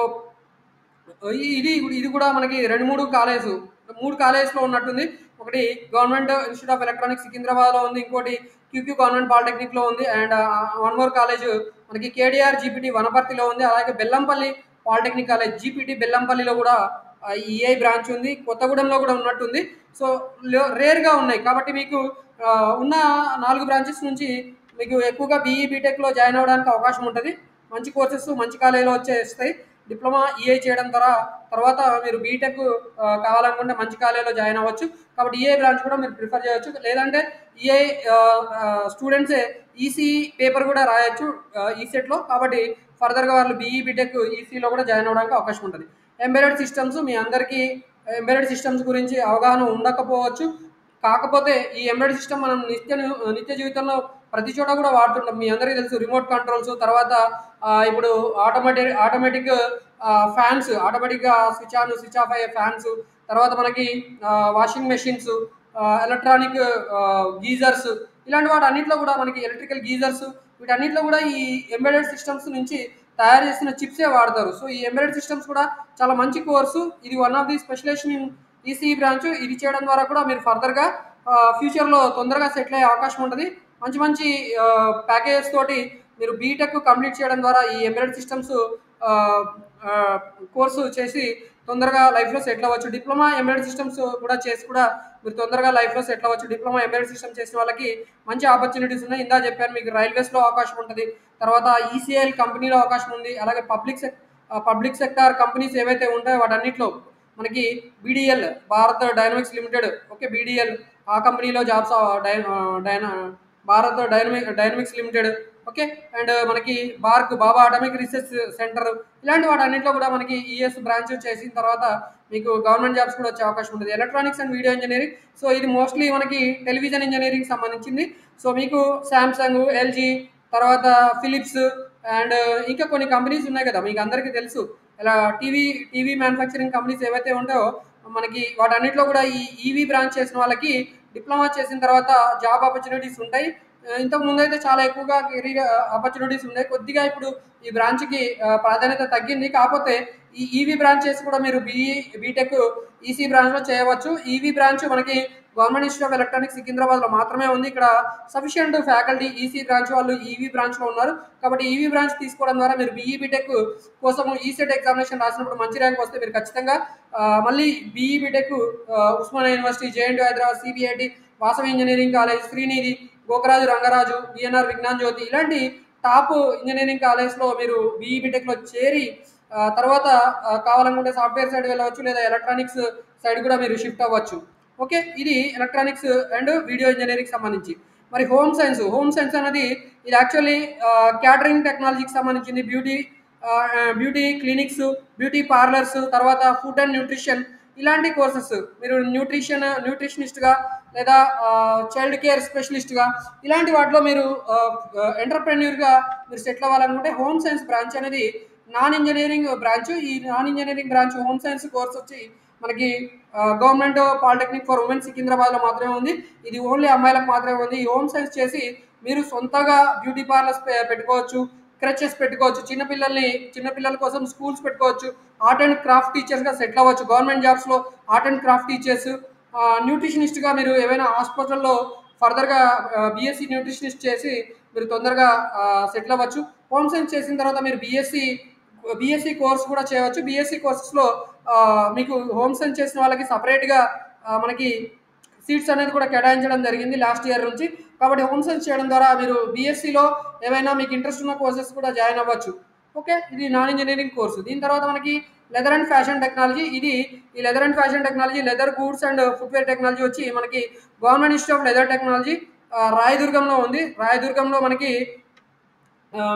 ఇది కూడా మనకి మూడు కాలేజెస్లో ఉన్నట్టుంది. ఒకటి గవర్నమెంట్ ఇన్స్టిట్యూట్ ఆఫ్ ఎలక్ట్రానిక్స్ సికింద్రాబాద్లో ఉంది, ఇంకోటి QQ గవర్నమెంట్ పాలిటెక్నిక్లో ఉంది, అండ్ వన్ మోర్ కాలేజ్ మనకి KDR GPT వనపర్తిలో ఉంది. అలాగే బెల్లంపల్లి పాలిటెక్నిక్ కాలేజ్ GPT బెల్లంపల్లిలో కూడా EI బ్రాంచ్ ఉంది. కొత్తగూడెంలో కూడా ఉన్నట్టుంది. సో రేర్గా ఉన్నాయి కాబట్టి మీకు ఉన్న 4 బ్రాంచెస్ నుంచి మీకు ఎక్కువగా BE బీటెక్లో జాయిన్ అవ్వడానికి అవకాశం ఉంటుంది. మంచి కోర్సెస్ మంచి కాలేజీలో వచ్చేస్తాయి. డిప్లొమా EI చేయడం తర్వాత మీరు బీటెక్ కావాలనుకుంటే మంచి కాలేజీలో జాయిన్ అవ్వచ్చు. కాబట్టి EI బ్రాంచ్ కూడా మీరు ప్రిఫర్ చేయొచ్చు. లేదంటే EI స్టూడెంట్సే EC పేపర్ కూడా రాయొచ్చు ఈసెట్లో. కాబట్టి ఫర్దర్గా వాళ్ళు BE బీటెక్ ECలో కూడా జాయిన్ అవ్వడానికి అవకాశం ఉంటుంది. ఎంబెడెడ్ సిస్టమ్స్, మీ అందరికీ ఎంబెడెడ్ సిస్టమ్స్ గురించి అవగాహన ఉండకపోవచ్చు. కాకపోతే ఈ ఎంబెడెడ్ సిస్టమ్ మనం నిత్య జీవితంలో ప్రతి చోట కూడా వాడుతుంటాం. మీ అందరికీ తెలుసు రిమోట్ కంట్రోల్స్, తర్వాత ఇప్పుడు ఆటోమేటిక్ ఫ్యాన్స్, ఆటోమేటిక్గా స్విచ్ ఆన్ స్విచ్ ఆఫ్ అయ్యే ఫ్యాన్స్, తర్వాత మనకి వాషింగ్ మెషిన్స్, ఎలక్ట్రానిక్ గీజర్స్, ఇలాంటి వాటి అన్నింటిలో కూడా మనకి ఎలక్ట్రికల్ గీజర్స్, వీటన్నిటిలో కూడా ఈ ఎంబెడెడ్ సిస్టమ్స్ నుంచి తయారు చేసిన చిప్సే వాడతారు. సో ఈ ఎంబెడెడ్ సిస్టమ్స్ కూడా చాలా మంచి కోర్సు. ఇది one of the specialisation in ECE branch. ఇది చేయడం ద్వారా కూడా మీరు ఫర్దర్గా ఫ్యూచర్లో తొందరగా సెటిల్ అయ్యే అవకాశం ఉంటుంది. మంచి ప్యాకేజెస్ తోటి మీరు బీటెక్ కంప్లీట్ చేయడం ద్వారా ఈ ఎంబెడెడ్ సిస్టమ్స్ కోర్సు చేసి తొందరగా లైఫ్లో సెటిల్ అవ్వచ్చు. డిప్లొమా ఎంబెడెడ్ సిస్టమ్స్ కూడా చేసి కూడా మీరు తొందరగా లైఫ్లో సెటిల్ అవ్వచ్చు. డిప్లొమా ఎంబెడెడ్ సిస్టమ్ చేసిన వాళ్ళకి మంచి ఆపర్చునిటీస్ ఉన్నాయి. ఇందా చెప్పాను మీకు రైల్వేస్లో అవకాశం ఉంటుంది, తర్వాత ECIL కంపెనీలో అవకాశం ఉంది. అలాగే పబ్లిక్ సెక్టార్ కంపెనీస్ ఏవైతే ఉంటాయో వాటన్నిటిలో మనకి BDL Bharat dynamics limited, okay, BDL ఆ కంపెనీలో jobs, Bharat dynamics limited, okay, and మనకి బాబా అటామిక్ రీసెర్చ్ సెంటర్, ఇలాంటి వాటన్నింటిలో కూడా మనకి ES బ్రాంచ్ చేసిన తర్వాత మీకు గవర్నమెంట్ జాబ్స్ కూడా వచ్చే అవకాశం ఉంటుంది. Electronics and video engineering, so ఇది మోస్ట్లీ మనకి టెలివిజన్ ఇంజనీరింగ్ సంబంధించింది. సో మీకు శాంసంగ్, LG, తర్వాత ఫిలిప్స్ అండ్ ఇంకా కొన్ని కంపెనీస్ ఉన్నాయి కదా మీకు అందరికీ తెలుసు. ఇలా టీవీ మ్యానుఫ్యాక్చరింగ్ కంపెనీస్ ఏవైతే ఉంటాయో మనకి వాటన్నిటిలో కూడా ఈ EV బ్రాంచ్ చేసిన వాళ్ళకి డిప్లొమా చేసిన తర్వాత జాబ్ ఆపర్చునిటీస్ ఉంటాయి. ఇంతకు ముందు అయితే చాలా ఎక్కువగా కెరీర్ ఆపర్చునిటీస్ ఉన్నాయి. కొద్దిగా ఇప్పుడు ఈ బ్రాంచ్కి ప్రాధాన్యత తగ్గింది. కాకపోతే ఈ EV బ్రాంచ్ చేసి కూడా మీరు బీటెక్ EC బ్రాంచ్లో చేయవచ్చు. EV బ్రాంచ్ మనకి గవర్నమెంట్ ఇన్స్టిట్యూట్ ఆఫ్ ఎలక్ట్రానిక్స్ సికింద్రాబాద్లో మాత్రమే ఉంది. ఇక్కడ సఫిషియంట్ ఫ్యాకల్టీ EC బ్రాంచ్ వాళ్ళు EV బ్రాంచ్లో ఉన్నారు. కాబట్టి EV బ్రాంచ్ తీసుకోవడం ద్వారా మీరు BE బీటెక్ కోసం ESET ఎగ్జామినేషన్ రాసినప్పుడు మంచి ర్యాంక్ వస్తే మీరు ఖచ్చితంగా మళ్ళీ BE B Tech Osmania university, JNU Hyderabad, CBIT, Vasavi engineering college, Srinidhi, Gokaraju Rangaraju, VNR Vignan Jyothi, ఇలాంటి టాప్ ఇంజనీరింగ్ కాలేజ్లో మీరు BE బీటెక్లో చేరి తర్వాత కావాలనుకుంటే సాఫ్ట్వేర్ సైడ్ వెళ్ళవచ్చు, లేదా ఎలక్ట్రానిక్స్ సైడ్ కూడా మీరు షిఫ్ట్ అవ్వచ్చు. ఓకే, ఇది ఎలక్ట్రానిక్స్ అండ్ వీడియో ఇంజనీరింగ్ సంబంధించి. మరి హోమ్ సైన్స్ అనేది ఇది యాక్చువల్లీ క్యాటరింగ్ టెక్నాలజీకి సంబంధించింది. బ్యూటీ క్లినిక్స్, బ్యూటీ పార్లర్స్, తర్వాత ఫుడ్ అండ్ న్యూట్రిషన్, ఇలాంటి కోర్సెస్ మీరు న్యూట్రిషనిస్ట్గా లేదా చైల్డ్ కేర్ స్పెషలిస్ట్గా ఇలాంటి వాటిలో మీరు ఎంటర్ప్రెన్యూర్గా మీరు సెటిల్ అవ్వాలనుకుంటే హోమ్ సైన్స్ బ్రాంచ్ అనేది నాన్ ఇంజనీరింగ్ బ్రాంచ్. ఈ non engineering branch home science course వచ్చి మనకి గవర్నమెంట్ పాలిటెక్నిక్ ఫర్ ఉమెన్ సికింద్రాబాద్లో మాత్రమే ఉంది. ఇది ఓన్లీ అమ్మాయిలకు మాత్రమే ఉంది. ఈ హోమ్ సైన్స్ చేసి మీరు సొంతగా బ్యూటీ పార్లర్స్ పెట్టుకోవచ్చు, క్రచెస్ పెట్టుకోవచ్చు, చిన్నపిల్లల కోసం స్కూల్స్ పెట్టుకోవచ్చు, ఆర్ట్ అండ్ క్రాఫ్ట్ టీచర్స్గా సెటిల్ అవ్వచ్చు. గవర్నమెంట్ జాబ్స్లో ఆర్ట్ అండ్ క్రాఫ్ట్ టీచర్స్, న్యూట్రిషనిస్ట్గా మీరు ఏవైనా హాస్పిటల్లో ఫర్దర్గా బీఎస్సీ న్యూట్రిషనిస్ట్ చేసి మీరు తొందరగా సెటిల్ అవ్వచ్చు. హోమ్ సైన్స్ చేసిన తర్వాత మీరు బీఎస్సీ కోర్స్ కూడా చేయవచ్చు. బీఎస్సీ కోర్సెస్లో మీకు హోమ్ సైన్స్ చేసిన వాళ్ళకి సపరేట్గా మనకి సీట్స్ అనేది కూడా కేటాయించడం జరిగింది లాస్ట్ ఇయర్ నుంచి. కాబట్టి హోమ్ సైన్స్ చేయడం ద్వారా మీరు బీఎస్సీలో ఏవైనా మీకు ఇంట్రెస్ట్ ఉన్న కోర్సెస్ కూడా జాయిన్ అవ్వచ్చు. ఓకే, ఇది నాన్ ఇంజనీరింగ్ కోర్సు. దీని తర్వాత మనకి లెదర్ అండ్ ఫ్యాషన్ టెక్నాలజీ. ఈ leather and fashion technology, leather goods and footwear technology వచ్చి మనకి government institute of leather technology రాయదుర్గంలో ఉంది. రాయదుర్గంలో మనకి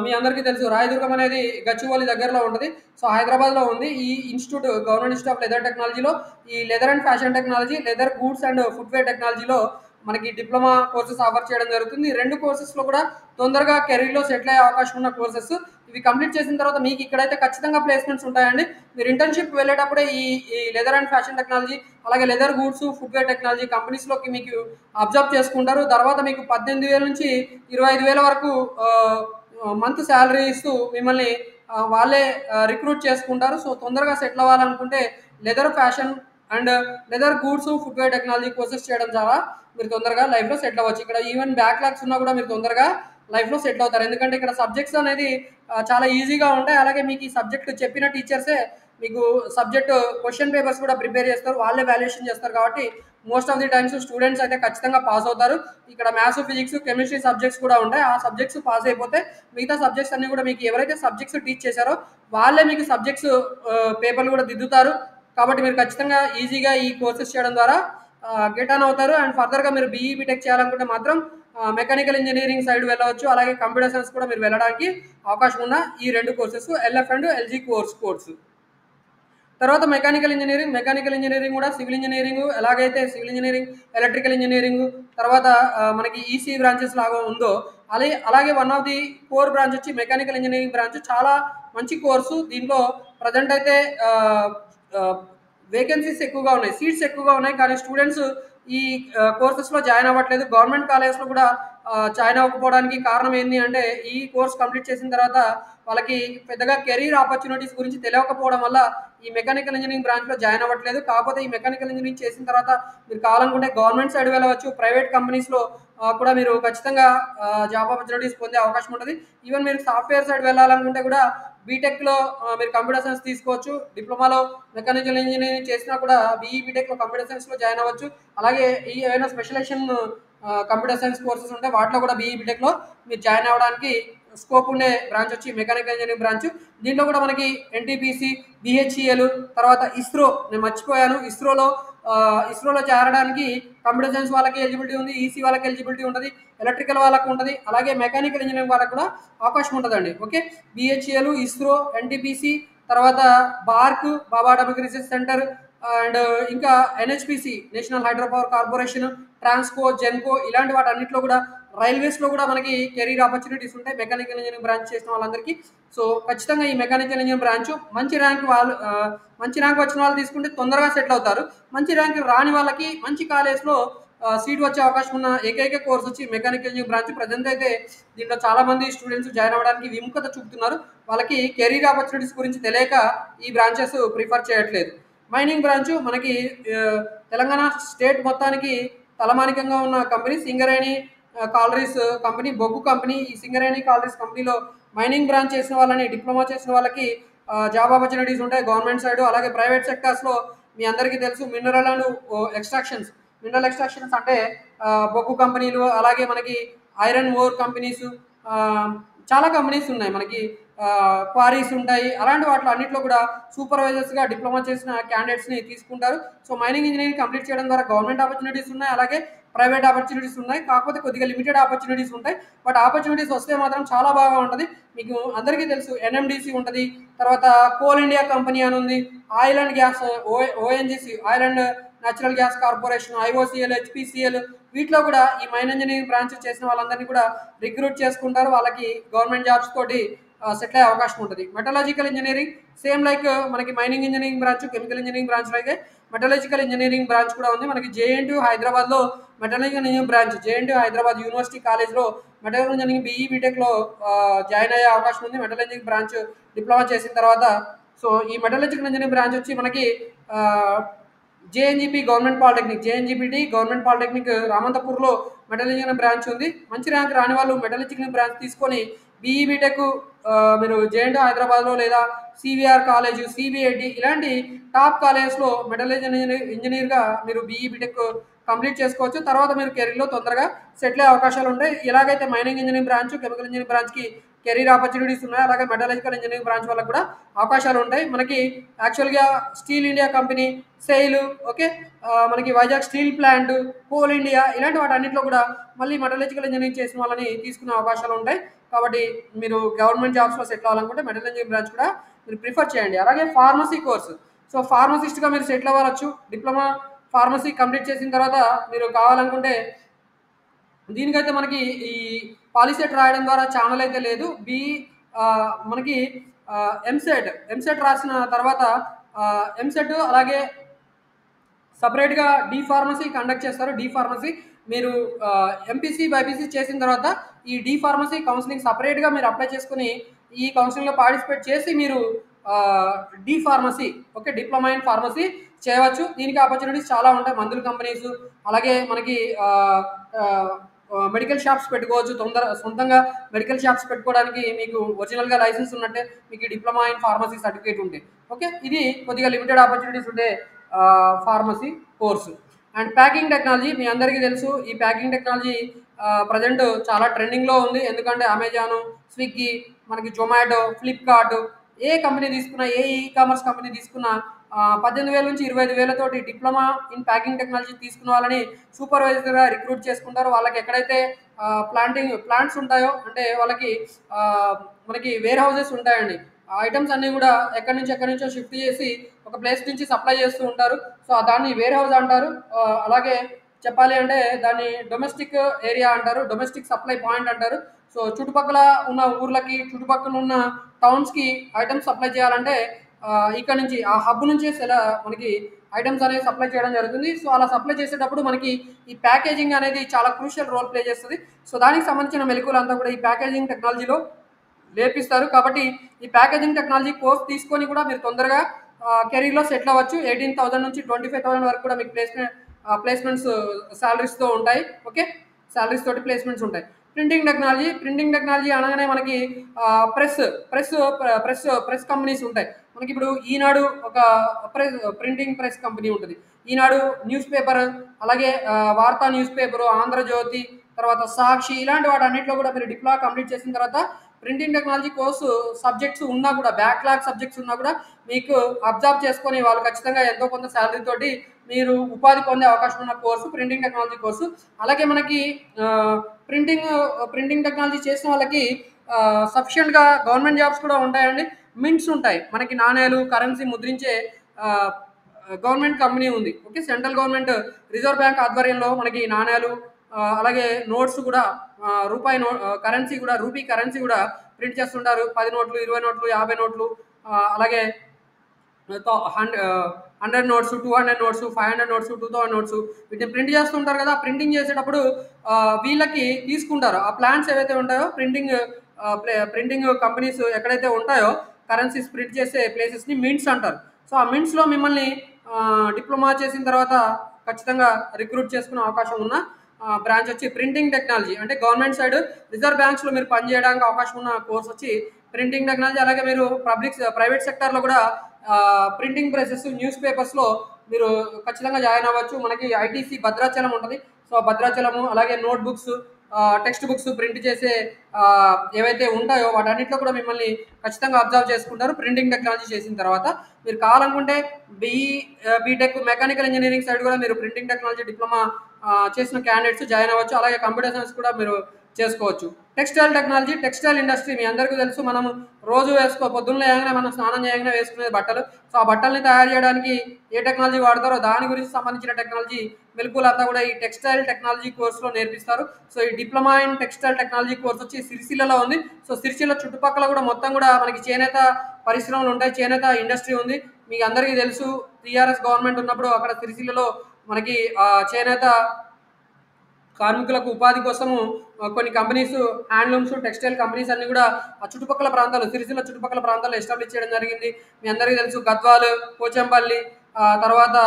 మీ అందరికీ తెలుసు రాయదుర్గం అనేది గచ్చిబౌలి దగ్గరలో ఉంటుంది. సో హైదరాబాద్లో ఉంది ఈ institute. Government institute of leather టెక్నాలజీలో ఈ leather and fashion technology, leather goods and footwear టెక్నాలజీలో మనకి డిప్లొమా కోర్సెస్ ఆఫర్ చేయడం జరుగుతుంది. ఈ రెండు కోర్సెస్లో కూడా తొందరగా కెరీర్లో సెటిల్ అయ్యే అవకాశం ఉన్న కోర్సెస్. ఇవి కంప్లీట్ చేసిన తర్వాత మీకు ఇక్కడైతే ఖచ్చితంగా ప్లేస్మెంట్స్ ఉంటాయండి. మీరు ఇంటర్న్షిప్ వెళ్ళేటప్పుడే ఈ లెదర్ అండ్ ఫ్యాషన్ టెక్నాలజీ అలాగే లెదర్ గూడ్స్ ఫుట్వేర్ టెక్నాలజీ కంపెనీస్లోకి మీకు అబ్జర్వ్ చేసుకుంటారు. తర్వాత మీకు 18,000 నుంచి 25,000 వరకు మంత్ శాలరీ ఇస్తూ మిమ్మల్ని వాళ్ళే రిక్రూట్ చేసుకుంటారు. సో తొందరగా సెటిల్ అవ్వాలనుకుంటే leather fashion and leather goods footwear technology courses చేయడం ద్వారా మీరు తొందరగా లైఫ్లో సెటిల్ అవ్వచ్చు. ఇక్కడ ఈవెన్ బ్యాక్లాగ్స్ ఉన్నా కూడా మీరు తొందరగా లైఫ్లో సెటిల్ అవుతారు. ఎందుకంటే ఇక్కడ సబ్జెక్ట్స్ అనేది చాలా ఈజీగా ఉంటాయి. అలాగే మీకు ఈ సబ్జెక్ట్ చెప్పిన టీచర్సే మీకు సబ్జెక్ట్ క్వశ్చన్ పేపర్స్ కూడా ప్రిపేర్ చేస్తారు, వాళ్ళే వాల్యుయేషన్ చేస్తారు. కాబట్టి most of the times students అయితే ఖచ్చితంగా పాస్ అవుతారు. ఇక్కడ మ్యాథ్స్, ఫిజిక్స్, కెమిస్ట్రీ సబ్జెక్ట్స్ కూడా ఉంటాయి. ఆ సబ్జెక్ట్స్ పాస్ అయిపోతే మిగతా సబ్జెక్ట్స్ అన్ని కూడా మీకు ఎవరైతే సబ్జెక్ట్స్ టీచ్ చేశారో వాళ్ళే మీకు సబ్జెక్ట్స్ పేపర్లు కూడా దిద్దుతారు. కాబట్టి మీరు ఖచ్చితంగా ఈజీగా ఈ కోర్సెస్ చేయడం ద్వారా గెట్ ఆన్ అవుతారు. అండ్ ఫర్దర్గా మీరు బీఈ బీటెక్ చేయాలనుకుంటే మాత్రం మెకానికల్ ఇంజనీరింగ్ సైడ్ వెళ్ళవచ్చు. అలాగే కంప్యూటర్ సైన్స్ కూడా మీరు వెళ్ళడానికి అవకాశం ఉన్న ఈ రెండు courses LF and LG course. తర్వాత మెకానికల్ ఇంజనీరింగ్ కూడా సివిల్ ఇంజనీరింగ్ ఎలాగైతే సివిల్ ఇంజనీరింగ్, ఎలక్ట్రికల్ ఇంజనీరింగ్ తర్వాత మనకి ఈసీ బ్రాంచెస్ లాగా ఉందో అలాగే one of the core branch వచ్చి మెకానికల్ ఇంజనీరింగ్ బ్రాంచ్. చాలా మంచి కోర్సు. దీంట్లో ప్రజెంట్ అయితే వేకెన్సీస్ ఎక్కువగా ఉన్నాయి, సీట్స్ ఎక్కువగా ఉన్నాయి. కానీ స్టూడెంట్స్ ఈ కోర్సెస్లో జాయిన్ అవ్వట్లేదు. గవర్నమెంట్ కాలేజెస్లో కూడా జాయిన్ అవ్వకపోవడానికి కారణం ఏంటి అంటే ఈ కోర్స్ కంప్లీట్ చేసిన తర్వాత వాళ్ళకి పెద్దగా కెరీర్ ఆపర్చునిటీస్ గురించి తెలియకపోవడం వల్ల ఈ మెకానికల్ ఇంజనీరింగ్ బ్రాంచ్లో జాయిన్ అవ్వట్లేదు. కాకపోతే ఈ మెకానికల్ ఇంజనీరింగ్ చేసిన తర్వాత మీరు కావాలనుకుంటే గవర్నమెంట్ సైడ్ వెళ్ళవచ్చు, ప్రైవేట్ కంపెనీస్లో కూడా మీరు ఖచ్చితంగా జాబ్ ఆపర్చునిటీస్ పొందే అవకాశం ఉంటుంది. ఈవెన్ మీరు సాఫ్ట్వేర్ సైడ్ వెళ్ళాలనుకుంటే కూడా బీటెక్లో మీరు కంప్యూటర్ సైన్స్ తీసుకోవచ్చు. డిప్లొమాలో మెకానికల్ ఇంజనీరింగ్ చేసినా కూడా బీఈ బీటెక్లో కంప్యూటర్ సైన్స్లో జాయిన్ అవ్వచ్చు. అలాగే ఈ ఏమైనా స్పెషలైజేషన్ కంప్యూటర్ సైన్స్ కోర్సెస్ ఉంటే వాటిలో కూడా బీఈ బీటెక్లో మీరు జాయిన్ అవ్వడానికి స్కోప్ ఉండే బ్రాంచ్ వచ్చి మెకానికల్ ఇంజనీరింగ్ బ్రాంచ్. దీంట్లో కూడా మనకి ఎన్టీపీసీ, బిహెచ్ఈఎల్ తర్వాత ఇస్రో, నేను మర్చిపోయాను, ఇస్రోలో చేరడానికి కంప్యూటర్ సైన్స్ వాళ్ళకి ఎలిజిబిలిటీ ఉంది, ఈసీ వాళ్ళకి ఎలిజిబిలిటీ ఉంటుంది, ఎలక్ట్రికల్ వాళ్ళకు ఉంటుంది, అలాగే మెకానికల్ ఇంజనీరింగ్ వాళ్ళకి కూడా అవకాశం ఉంటుందండి. ఓకే, బిహెచ్ఈఎల్, ఇస్రో, ఎన్టీపీసీ తర్వాత BARC, Bhabha atomic research centre and ఇంకా NHPC national hydro power corporation, Transco, Genco ఇలాంటి వాటి అన్నింటిలో కూడా రైల్వేస్లో కూడా మనకి కెరీర్ ఆపర్చునిటీస్ ఉంటాయి మెకానికల్ ఇంజనీరింగ్ బ్రాంచ్ చేసిన వాళ్ళందరికీ. సో ఖచ్చితంగా ఈ మెకానికల్ ఇంజనీరింగ్ బ్రాంచ్ మంచి ర్యాంక్ వచ్చిన వాళ్ళు తీసుకుంటే తొందరగా సెటిల్ అవుతారు. మంచి ర్యాంక్ రాని వాళ్ళకి మంచి కాలేజ్లో సీట్ వచ్చే అవకాశం ఉన్న ఏకైక కోర్స్ వచ్చి మెకానికల్ ఇంజనీరింగ్ బ్రాంచ్. ప్రజెంట్ అయితే దీంట్లో చాలా మంది స్టూడెంట్స్ జాయిన్ అవ్వడానికి విముఖత చూపుతున్నారు. వాళ్ళకి కెరీర్ ఆపర్చునిటీస్ గురించి తెలియక ఈ బ్రాంచెస్ ప్రిఫర్ చేయట్లేదు. మైనింగ్ బ్రాంచ్ మనకి తెలంగాణ స్టేట్ మొత్తానికి తలమానికంగా ఉన్న కంపెనీ సింగరేణి కాలరీస్ కంపెనీ, బొగ్గు కంపెనీ. ఈ సింగరేణి కాలరీస్ కంపెనీలో మైనింగ్ బ్రాంచ్ చేసిన వాళ్ళని, డిప్లొమా చేసిన వాళ్ళకి జాబ్ ఆపర్చునిటీస్ ఉంటాయి గవర్నమెంట్ సైడ్. అలాగే ప్రైవేట్ సెక్టార్స్లో మీ అందరికీ తెలుసు మినరల్ ఎక్స్ట్రాక్షన్స్ అంటే బొగ్గు కంపెనీలు, అలాగే మనకి ఐరన్ ఓర్ కంపెనీస్, చాలా కంపెనీస్ ఉన్నాయి. మనకి క్వారీస్ ఉంటాయి. అలాంటి వాటిలో అన్నిట్లో కూడా సూపర్వైజర్స్‌గా డిప్లొమా చేసిన క్యాండిడేట్స్‌ని తీసుకుంటారు. సో, మైనింగ్ ఇంజినీరింగ్ కంప్లీట్ చేయడం ద్వారా గవర్నమెంట్ ఆపర్చునిటీస్ ఉన్నాయి. అలాగే ప్రైవేట్ ఆపర్చునిటీస్ ఉన్నాయి. కాకపోతే కొద్దిగా లిమిటెడ్ ఆపర్చునిటీస్ ఉంటాయి. బట్ ఆపర్చునిటీస్ వస్తే మాత్రం చాలా బాగా ఉంటది. మీకు అందరికీ తెలుసు ఎన్ఎండీసీ ఉంటది. తర్వాత కోల్ ఇండియా కంపెనీ అని ఉంది. Oil and gas ONGC oil and natural gas corporation, IOCL, HPCL వీటిలో కూడా ఈ మైన్ ఇంజినీరింగ్ బ్రాంచ్ చేసిన వాళ్ళందరినీ కూడా రిక్రూట్ చేసుకుంటారు. వాళ్ళకి గవర్నమెంట్ జాబ్స్ తోటి సెటిల్ అయ్యే అవకాశం ఉంటుంది. మెటలాజికల్ ఇంజనీరింగ్ సేమ్ లైక్ మనకి mining engineering branch, chemical engineering branch లాగే మెటలాజికల్ ఇంజనీరింగ్ బ్రాంచ్ కూడా ఉంది. మనకి జేఎన్టీయూ హైదరాబాద్లో మెటలాజికల్ engineering branch, JNTU Hyderabad university కాలేజ్లో మెటల్ ఇంజనీరింగ్ బీఈ బీటెక్లో జాయిన్ అయ్యే అవకాశం ఉంది. మెటల్ ఇంజనీరింగ్ బ్రాంచ్ డిప్లొమా చేసిన తర్వాత. సో ఈ మెటలాజికల్ ఇంజనీరింగ్ బ్రాంచ్ వచ్చి మనకి JNGP government polytechnic, JNGPT government polytechnic రామంతపూర్లో మెటల్ ఇంజనీరింగ్ బ్రాంచ్ ఉంది. మంచి ర్యాంక్ రాని వాళ్ళు మెటల్ ఇంజనీరింగ్ బ్రాంచ్ తీసుకొని బీఈ బీటెక్ మీరు జేఎన్టీ హైదరాబాద్లో లేదా సివిఆర్ కాలేజ్, సిబిఐటి ఇలాంటి టాప్ కాలేజెస్లో మెటల్ ఇంజనీర్గా మీరు బీఈ బీటెక్ కంప్లీట్ చేసుకోవచ్చు. తర్వాత మీరు కెరీర్లో తొందరగా సెటిల్ అయ్యే అవకాశాలు ఉంటాయి. ఎలాగైతే mining engineering branch, chemical engineering బ్రాంచ్కి కెరీర్ ఆపర్చునిటీస్ ఉన్నాయి, అలాగే మెటలాజికల్ ఇంజనీరింగ్ బ్రాంచ్ వాళ్ళకి కూడా అవకాశాలు ఉంటాయి. మనకి యాక్చువల్గా steel India company, SAIL, okay, మనకి Vizag steel plant, coal India ఇలాంటి వాటి అన్నింటిలో కూడా మళ్ళీ మెటలాజికల్ ఇంజనీరింగ్ చేసిన వాళ్ళని తీసుకునే అవకాశాలు ఉంటాయి. కాబట్టి మీరు గవర్నమెంట్ జాబ్స్లో సెటిల్ అవ్వాలనుకుంటే మెటల్ ఇంజనీరింగ్ బ్రాంచ్ కూడా మీరు ప్రిఫర్ చేయండి. అలాగే ఫార్మసీ కోర్సు, సో ఫార్మసిస్ట్గా మీరు సెటిల్ అవ్వచ్చు. డిప్లొమా ఫార్మసీ కంప్లీట్ చేసిన తర్వాత మీరు కావాలనుకుంటే దీనికైతే మనకి ఈ పాలిసెట్ రాయడం ద్వారా ఛానల్ అయితే లేదు. మనకి ఎంసెట్ రాసిన తర్వాత ఎంసెట్ అలాగే సపరేట్గా డి ఫార్మసీ కండక్ట్ చేస్తారు. డి ఫార్మసీ మీరు ఎంపీసీ బైపీసీ చేసిన తర్వాత ఈ డి ఫార్మసీ కౌన్సిలింగ్ సపరేట్గా మీరు అప్లై చేసుకుని ఈ కౌన్సిలింగ్లో పార్టిసిపేట్ చేసి మీరు D pharmacy, okay, diploma in pharmacy చేయవచ్చు. దీనికి ఆపర్చునిటీస్ చాలా ఉంటాయి. మందుల కంపెనీస్, అలాగే మనకి మెడికల్ షాప్స్ పెట్టుకోవచ్చు. సొంతంగా మెడికల్ షాప్స్ పెట్టుకోవడానికి మీకు ఒరిజినల్గా లైసెన్స్ ఉన్నట్టే మీకు డిప్లొమా ఇన్ ఫార్మసీ సర్టిఫికేట్ ఉంటే, ఓకే, ఇది కొద్దిగా లిమిటెడ్ ఆపర్చునిటీస్ ఉండే pharmacy course. And packing technology మీ అందరికీ తెలుసు. ఈ ప్యాకింగ్ టెక్నాలజీ ప్రజెంట్ చాలా ట్రెండింగ్లో ఉంది. ఎందుకంటే అమెజాన్, స్విగ్గీ, మనకి జొమాటో, ఫ్లిప్కార్ట్ ఏ కంపెనీ తీసుకున్నా, ఏ ఈ కామర్స్ కంపెనీ తీసుకున్నా 18,000 నుంచి 25,000 తోటి డిప్లొమా ఇన్ ప్యాకింగ్ టెక్నాలజీ తీసుకున్న వాళ్ళని సూపర్వైజర్గా రిక్రూట్ చేసుకుంటారు. వాళ్ళకి ఎక్కడైతే ప్లాంట్స్ ఉంటాయో, అంటే వాళ్ళకి మనకి వేర్ హౌసెస్ ఉంటాయండి. ఆ ఐటమ్స్ అన్నీ కూడా ఎక్కడి నుంచో షిఫ్ట్ చేసి ఒక ప్లేస్ నుంచి సప్లై చేస్తూ ఉంటారు. సో దాన్ని వేర్ హౌస్ అంటారు. అలాగే చెప్పాలి అంటే దాన్ని డొమెస్టిక్ ఏరియా అంటారు, డొమెస్టిక్ సప్లై పాయింట్ అంటారు. సో చుట్టుపక్కల ఉన్న ఊర్లకి, చుట్టుపక్కల ఉన్న టౌన్స్కి ఐటమ్స్ సప్లై చేయాలంటే ఇక్కడ నుంచి ఆ హబ్ నుంచి మనకి ఐటమ్స్ అనేవి సప్లై చేయడం జరుగుతుంది. సో అలా సప్లై చేసేటప్పుడు మనకి ఈ ప్యాకేజింగ్ అనేది చాలా క్రూషియల్ రోల్ ప్లే చేస్తుంది. సో దానికి సంబంధించిన మెలకువలంతా కూడా ఈ ప్యాకేజింగ్ టెక్నాలజీలో నేర్పిస్తారు. కాబట్టి ఈ ప్యాకేజింగ్ టెక్నాలజీ కోర్స్ తీసుకొని కూడా మీరు తొందరగా కెరీర్లో సెటిల్ అవ్వచ్చు. 18,000 నుంచి 25,000 వరకు కూడా మీకు ప్లేస్మెంట్స్ శాలరీస్తో ఉంటాయి. ఓకే, శాలరీస్ తోటి ప్లేస్మెంట్స్ ఉంటాయి. ప్రింటింగ్ టెక్నాలజీ అనగానే మనకి ప్రెస్ కంపెనీస్ ఉంటాయి. మనకి ఇప్పుడు ఈనాడు ఒక ప్రింటింగ్ ప్రెస్ కంపెనీ ఉంటుంది. ఈనాడు న్యూస్ పేపర్, అలాగే వార్తా న్యూస్ పేపరు, ఆంధ్రజ్యోతి, తర్వాత సాక్షి ఇలాంటి వాటి అన్నింటిలో కూడా మీరు డిప్లొమా కంప్లీట్ చేసిన తర్వాత ప్రింటింగ్ టెక్నాలజీ కోర్సు సబ్జెక్ట్స్ ఉన్నా కూడా, బ్యాక్లాగ్ సబ్జెక్ట్స్ ఉన్నా కూడా మీకు అబ్జర్వ్ చేసుకొని వాళ్ళు ఖచ్చితంగా ఎంతో కొంత శాలరీ తోటి మీరు ఉపాధి పొందే అవకాశం ఉన్న కోర్సు ప్రింటింగ్ టెక్నాలజీ కోర్సు. అలాగే మనకి ప్రింటింగ్ టెక్నాలజీ చేసిన వాళ్ళకి సఫిషియెంట్గా గవర్నమెంట్ జాబ్స్ కూడా ఉంటాయండి. మింట్స్ ఉంటాయి, మనకి నాణేలు, కరెన్సీ ముద్రించే గవర్నమెంట్ కంపెనీ ఉంది. Okay, central government reserve bank ఆధ్వర్యంలో మనకి నాణేలు, అలాగే నోట్స్ కూడా, కరెన్సీ కూడా, రూపీ కరెన్సీ కూడా ప్రింట్ చేస్తుంటారు. 10 నోట్లు, 20 నోట్లు, 50 నోట్లు, అలాగే 100 నోట్స్, 200 నోట్స్, 500 నోట్స్, 2000 నోట్స్ వీటిని ప్రింట్ చేస్తుంటారు కదా. ప్రింటింగ్ చేసేటప్పుడు వీళ్ళకి తీసుకుంటారు ఆ ప్లాన్స్ ఏవైతే ఉంటాయో, ప్రింటింగ్ కంపెనీస్ ఎక్కడైతే ఉంటాయో కరెన్సీస్ ప్రింట్ చేసే ప్లేసెస్ని మింట్స్ అంటారు. సో ఆ మింట్స్లో మిమ్మల్ని డిప్లొమా చేసిన తర్వాత ఖచ్చితంగా రిక్రూట్ చేసుకునే అవకాశం ఉన్న బ్రాంచ్ వచ్చి ప్రింటింగ్ టెక్నాలజీ. అంటే గవర్నమెంట్ సైడ్ రిజర్వ్ బ్యాంక్స్లో మీరు పనిచేయడానికి అవకాశం ఉన్న కోర్స్ వచ్చి ప్రింటింగ్ టెక్నాలజీ. అలాగే మీరు ప్రైవేట్ సెక్టార్లో కూడా ప్రింటింగ్ ప్రెసెస్, న్యూస్ పేపర్స్లో మీరు ఖచ్చితంగా జాయిన్ అవ్వచ్చు. మనకి ఐటీసీ భద్రాచలం ఉంటుంది. సో భద్రాచలము, అలాగే నోట్బుక్స్, టెక్స్ట్ బుక్స్ ప్రింట్ చేసే ఏవైతే ఉంటాయో వాటన్నిటిలో కూడా మిమ్మల్ని ఖచ్చితంగా అబ్జర్వ్ చేసుకుంటారు ప్రింటింగ్ టెక్నాలజీ చేసిన తర్వాత. మీరు కావాలనుకుంటే బీటెక్ మెకానికల్ ఇంజనీరింగ్ సైడ్ కూడా మీరు ప్రింటింగ్ టెక్నాలజీ డిప్లొమా చేసిన క్యాండిడేట్స్ జాయిన్ అవ్వచ్చు. అలాగే కంప్యూటర్ సైన్స్ కూడా మీరు చేసుకోవచ్చు. టెక్స్టైల్ టెక్నాలజీ, టెక్స్టైల్ ఇండస్ట్రీ మీ అందరికీ తెలుసు. మనం రోజు పొద్దున్న లేగానే మనం స్నానం చేయగానే వేసుకునే బట్టలు. సో ఆ బట్టల్ని తయారు చేయడానికి ఏ టెక్నాలజీ వాడతారో దాని గురించి సంబంధించిన టెక్నాలజీ మెలకువలంతా కూడా ఈ టెక్స్టైల్ టెక్నాలజీ కోర్సులో నేర్పిస్తారు. సో ఈ diploma in textile technology course వచ్చి సిరిసిల్లలో ఉంది. సో సిరిసిల్ల చుట్టుపక్కల కూడా మొత్తం కూడా మనకి చేనేత పరిశ్రమలు ఉంటాయి, చేనేత ఇండస్ట్రీ ఉంది. మీకు అందరికీ తెలుసు టీఆర్ఎస్ గవర్నమెంట్ ఉన్నప్పుడు అక్కడ సిరిసిల్లలో మనకి చేనేత కార్మికులకు ఉపాధి కోసము కొన్ని కంపెనీస్, హ్యాండ్లూమ్స్, టెక్స్టైల్ కంపెనీస్ అన్ని కూడా ఆ చుట్టుపక్కల ప్రాంతాలు, సిరిసిల్ల చుట్టుపక్కల ప్రాంతాల్లో ఎస్టాబ్లిష్ చేయడం జరిగింది. మీ అందరికీ తెలుసు గద్వాల్, పోచంపల్లి, తర్వాత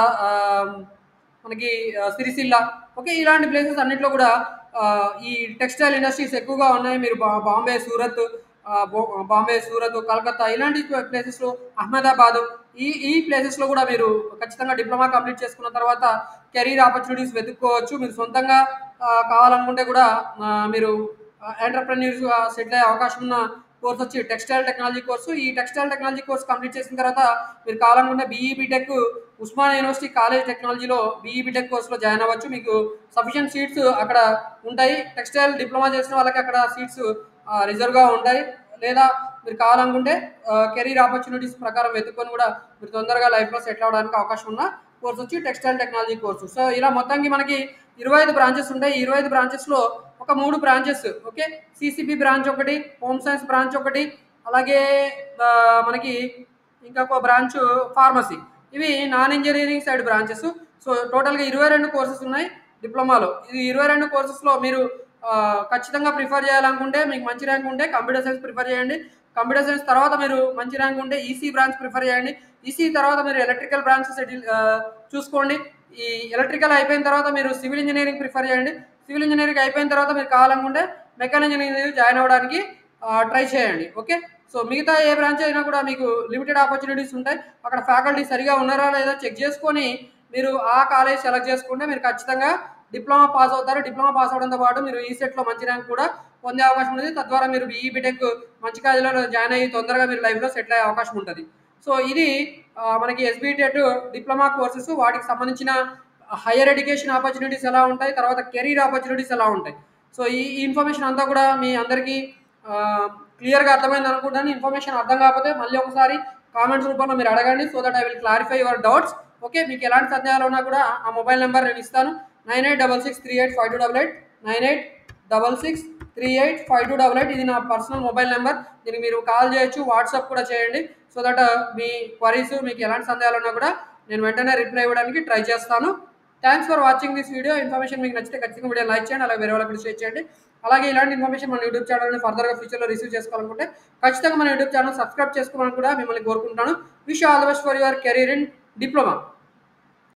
మనకి సిరిసిల్ల, ఓకే, ఇలాంటి ప్లేసెస్ అన్నింటిలో కూడా ఈ టెక్స్టైల్ ఇండస్ట్రీస్ ఎక్కువగా ఉన్నాయి. మీరు బాంబే, సూరత్, కలకత్తా ఇలాంటి ప్లేసెస్లో, అహ్మదాబాద్ ఈ ప్లేసెస్లో కూడా మీరు ఖచ్చితంగా డిప్లొమా కంప్లీట్ చేసుకున్న తర్వాత కెరీర్ ఆపర్చునిటీస్ వెతుక్కోవచ్చు. మీరు సొంతంగా కావాలనుకుంటే కూడా మీరు ఎంటర్ప్రెన్యూర్స్గా సెటిల్ అయ్యే అవకాశం ఉన్న కోర్స్ వచ్చి టెక్స్టైల్ టెక్నాలజీ కోర్సు. ఈ టెక్స్టైల్ టెక్నాలజీ కోర్స్ కంప్లీట్ చేసిన తర్వాత మీరు కావాలనుకుంటే BE BTech Osmania University College టెక్నాలజీలో బీఈ బీటెక్ కోర్సులో జాయిన్ అవ్వచ్చు. మీకు సఫిషియెంట్ సీట్స్ అక్కడ ఉంటాయి. టెక్స్టైల్ డిప్లొమా చేసిన వాళ్ళకి అక్కడ సీట్స్ రిజర్వ్గా ఉంటాయి. లేదా మీరు కావాలనుకుంటే కెరీర్ ఆపర్చునిటీస్ ప్రకారం వెతుక్కొని కూడా మీరు తొందరగా లైఫ్లో సెటిల్ అవ్వడానికి అవకాశం ఉన్న కోర్స్ వచ్చి టెక్స్టైల్ టెక్నాలజీ కోర్సు. సో ఇలా మొత్తానికి మనకి 25 బ్రాంచెస్ ఉంటాయి. ఈ 25 బ్రాంచెస్లో ఒక 3 బ్రాంచెస్, ఓకే, సిసిబి బ్రాంచ్ ఒకటి, హోమ్ సైన్స్ బ్రాంచ్ ఒకటి, అలాగే మనకి ఇంకొక బ్రాంచ్ ఫార్మసీ. ఇవి non engineering side branches. So టోటల్గా 22 కోర్సెస్ ఉన్నాయి డిప్లొమాలో. ఇది 22 కోర్సెస్లో మీరు ఖచ్చితంగా ప్రిఫర్ చేయాలనుకుంటే, మీకు మంచి ర్యాంక్ ఉంటే కంప్యూటర్ సైన్స్ ప్రిఫర్ చేయండి. కంప్యూటర్ సైన్స్ తర్వాత మీరు మంచి ర్యాంక్ ఉంటే ఈసీ బ్రాంచ్ ప్రిఫర్ చేయండి. ఈసీ తర్వాత మీరు ఎలక్ట్రికల్ బ్రాంచ్ చూసుకోండి. ఈ ఎలక్ట్రికల్ అయిపోయిన తర్వాత మీరు సివిల్ ఇంజనీరింగ్ ప్రిఫర్ చేయండి. సివిల్ ఇంజనీరింగ్ అయిపోయిన తర్వాత మీరు కావాలనుకుంటే మెకానికల్ ఇంజనీరింగ్ జాయిన్ అవ్వడానికి ట్రై చేయండి. ఓకే, సో మిగతా ఏ బ్రాంచ్ అయినా కూడా మీకు లిమిటెడ్ ఆపర్చునిటీస్ ఉంటాయి. అక్కడ ఫ్యాకల్టీ సరిగా ఉన్నారా లేదా చెక్ చేసుకొని మీరు ఆ కాలేజ్ సెలెక్ట్ చేసుకుంటే మీరు ఖచ్చితంగా డిప్లొమా పాస్ అవుతారు. డిప్లొమా పాస్ అవడంతో పాటు మీరు ఈ సెట్లో మంచి ర్యాంక్ కూడా పొందే అవకాశం ఉంటుంది. తద్వారా మీరు బీఈ బీటెక్ మంచి కాలేజీలో జాయిన్ అయ్యి తొందరగా మీరు లైఫ్లో సెటిల్ అయ్యే అవకాశం ఉంటుంది. సో ఇది మనకి ఎస్బీటెట్ డిప్లొమా కోర్సెస్, వాటికి సంబంధించిన హైయర్ ఎడ్యుకేషన్ ఆపర్చునిటీస్ ఎలా ఉంటాయి, తర్వాత కెరీర్ ఆపర్చునిటీస్ ఎలా ఉంటాయి. సో ఈ ఇన్ఫర్మేషన్ అంతా కూడా మీ అందరికీ క్లియర్గా అర్థమైంది అనుకుంటాను. ఇన్ఫర్మేషన్ అర్థం కాకపోతే మళ్ళీ ఒకసారి కామెంట్స్ రూపంలో మీరు అడగండి. So that I will clarify your doubts. Okay, మీకు ఎలాంటి సందేహాలు ఉన్నా కూడా ఆ మొబైల్ నెంబర్ నేను ఇస్తాను, 9866385288, 9866385288. ఇది నా పర్సనల్ మొబైల్ నెంబర్. దీనికి మీరు కాల్ చేయొచ్చు, వాట్సాప్ కూడా చేయండి. సో దట్ మీ క్వరీస్, మీకు ఎలాంటి సందేహాలు ఉన్నా కూడా నేను వెంటనే రిప్లై ఇవ్వడానికి ట్రై చేస్తాను. Thanks for watching this video. Information మీకు నచ్చితే ఖచ్చితంగా వీడియో లైక్ చేయండి, అలాగే వేరే వాళ్ళకి షేర్ చేయండి. అలాగే ఇలాంటి ఇన్ఫర్మేషన్ మన యూట్యూబ్ ఛానల్ని ఫర్దర్గా ఫ్యూచర్లో రిసీవ్ చేసుకోవాలనుకుంటే ఖచ్చితంగా మన యూట్యూబ్ ఛానల్ సబ్స్క్రైబ్ చేసుకోవాలని కూడా మిమ్మల్ని కోరుకుంటాను. Wish all the best for your career in diploma.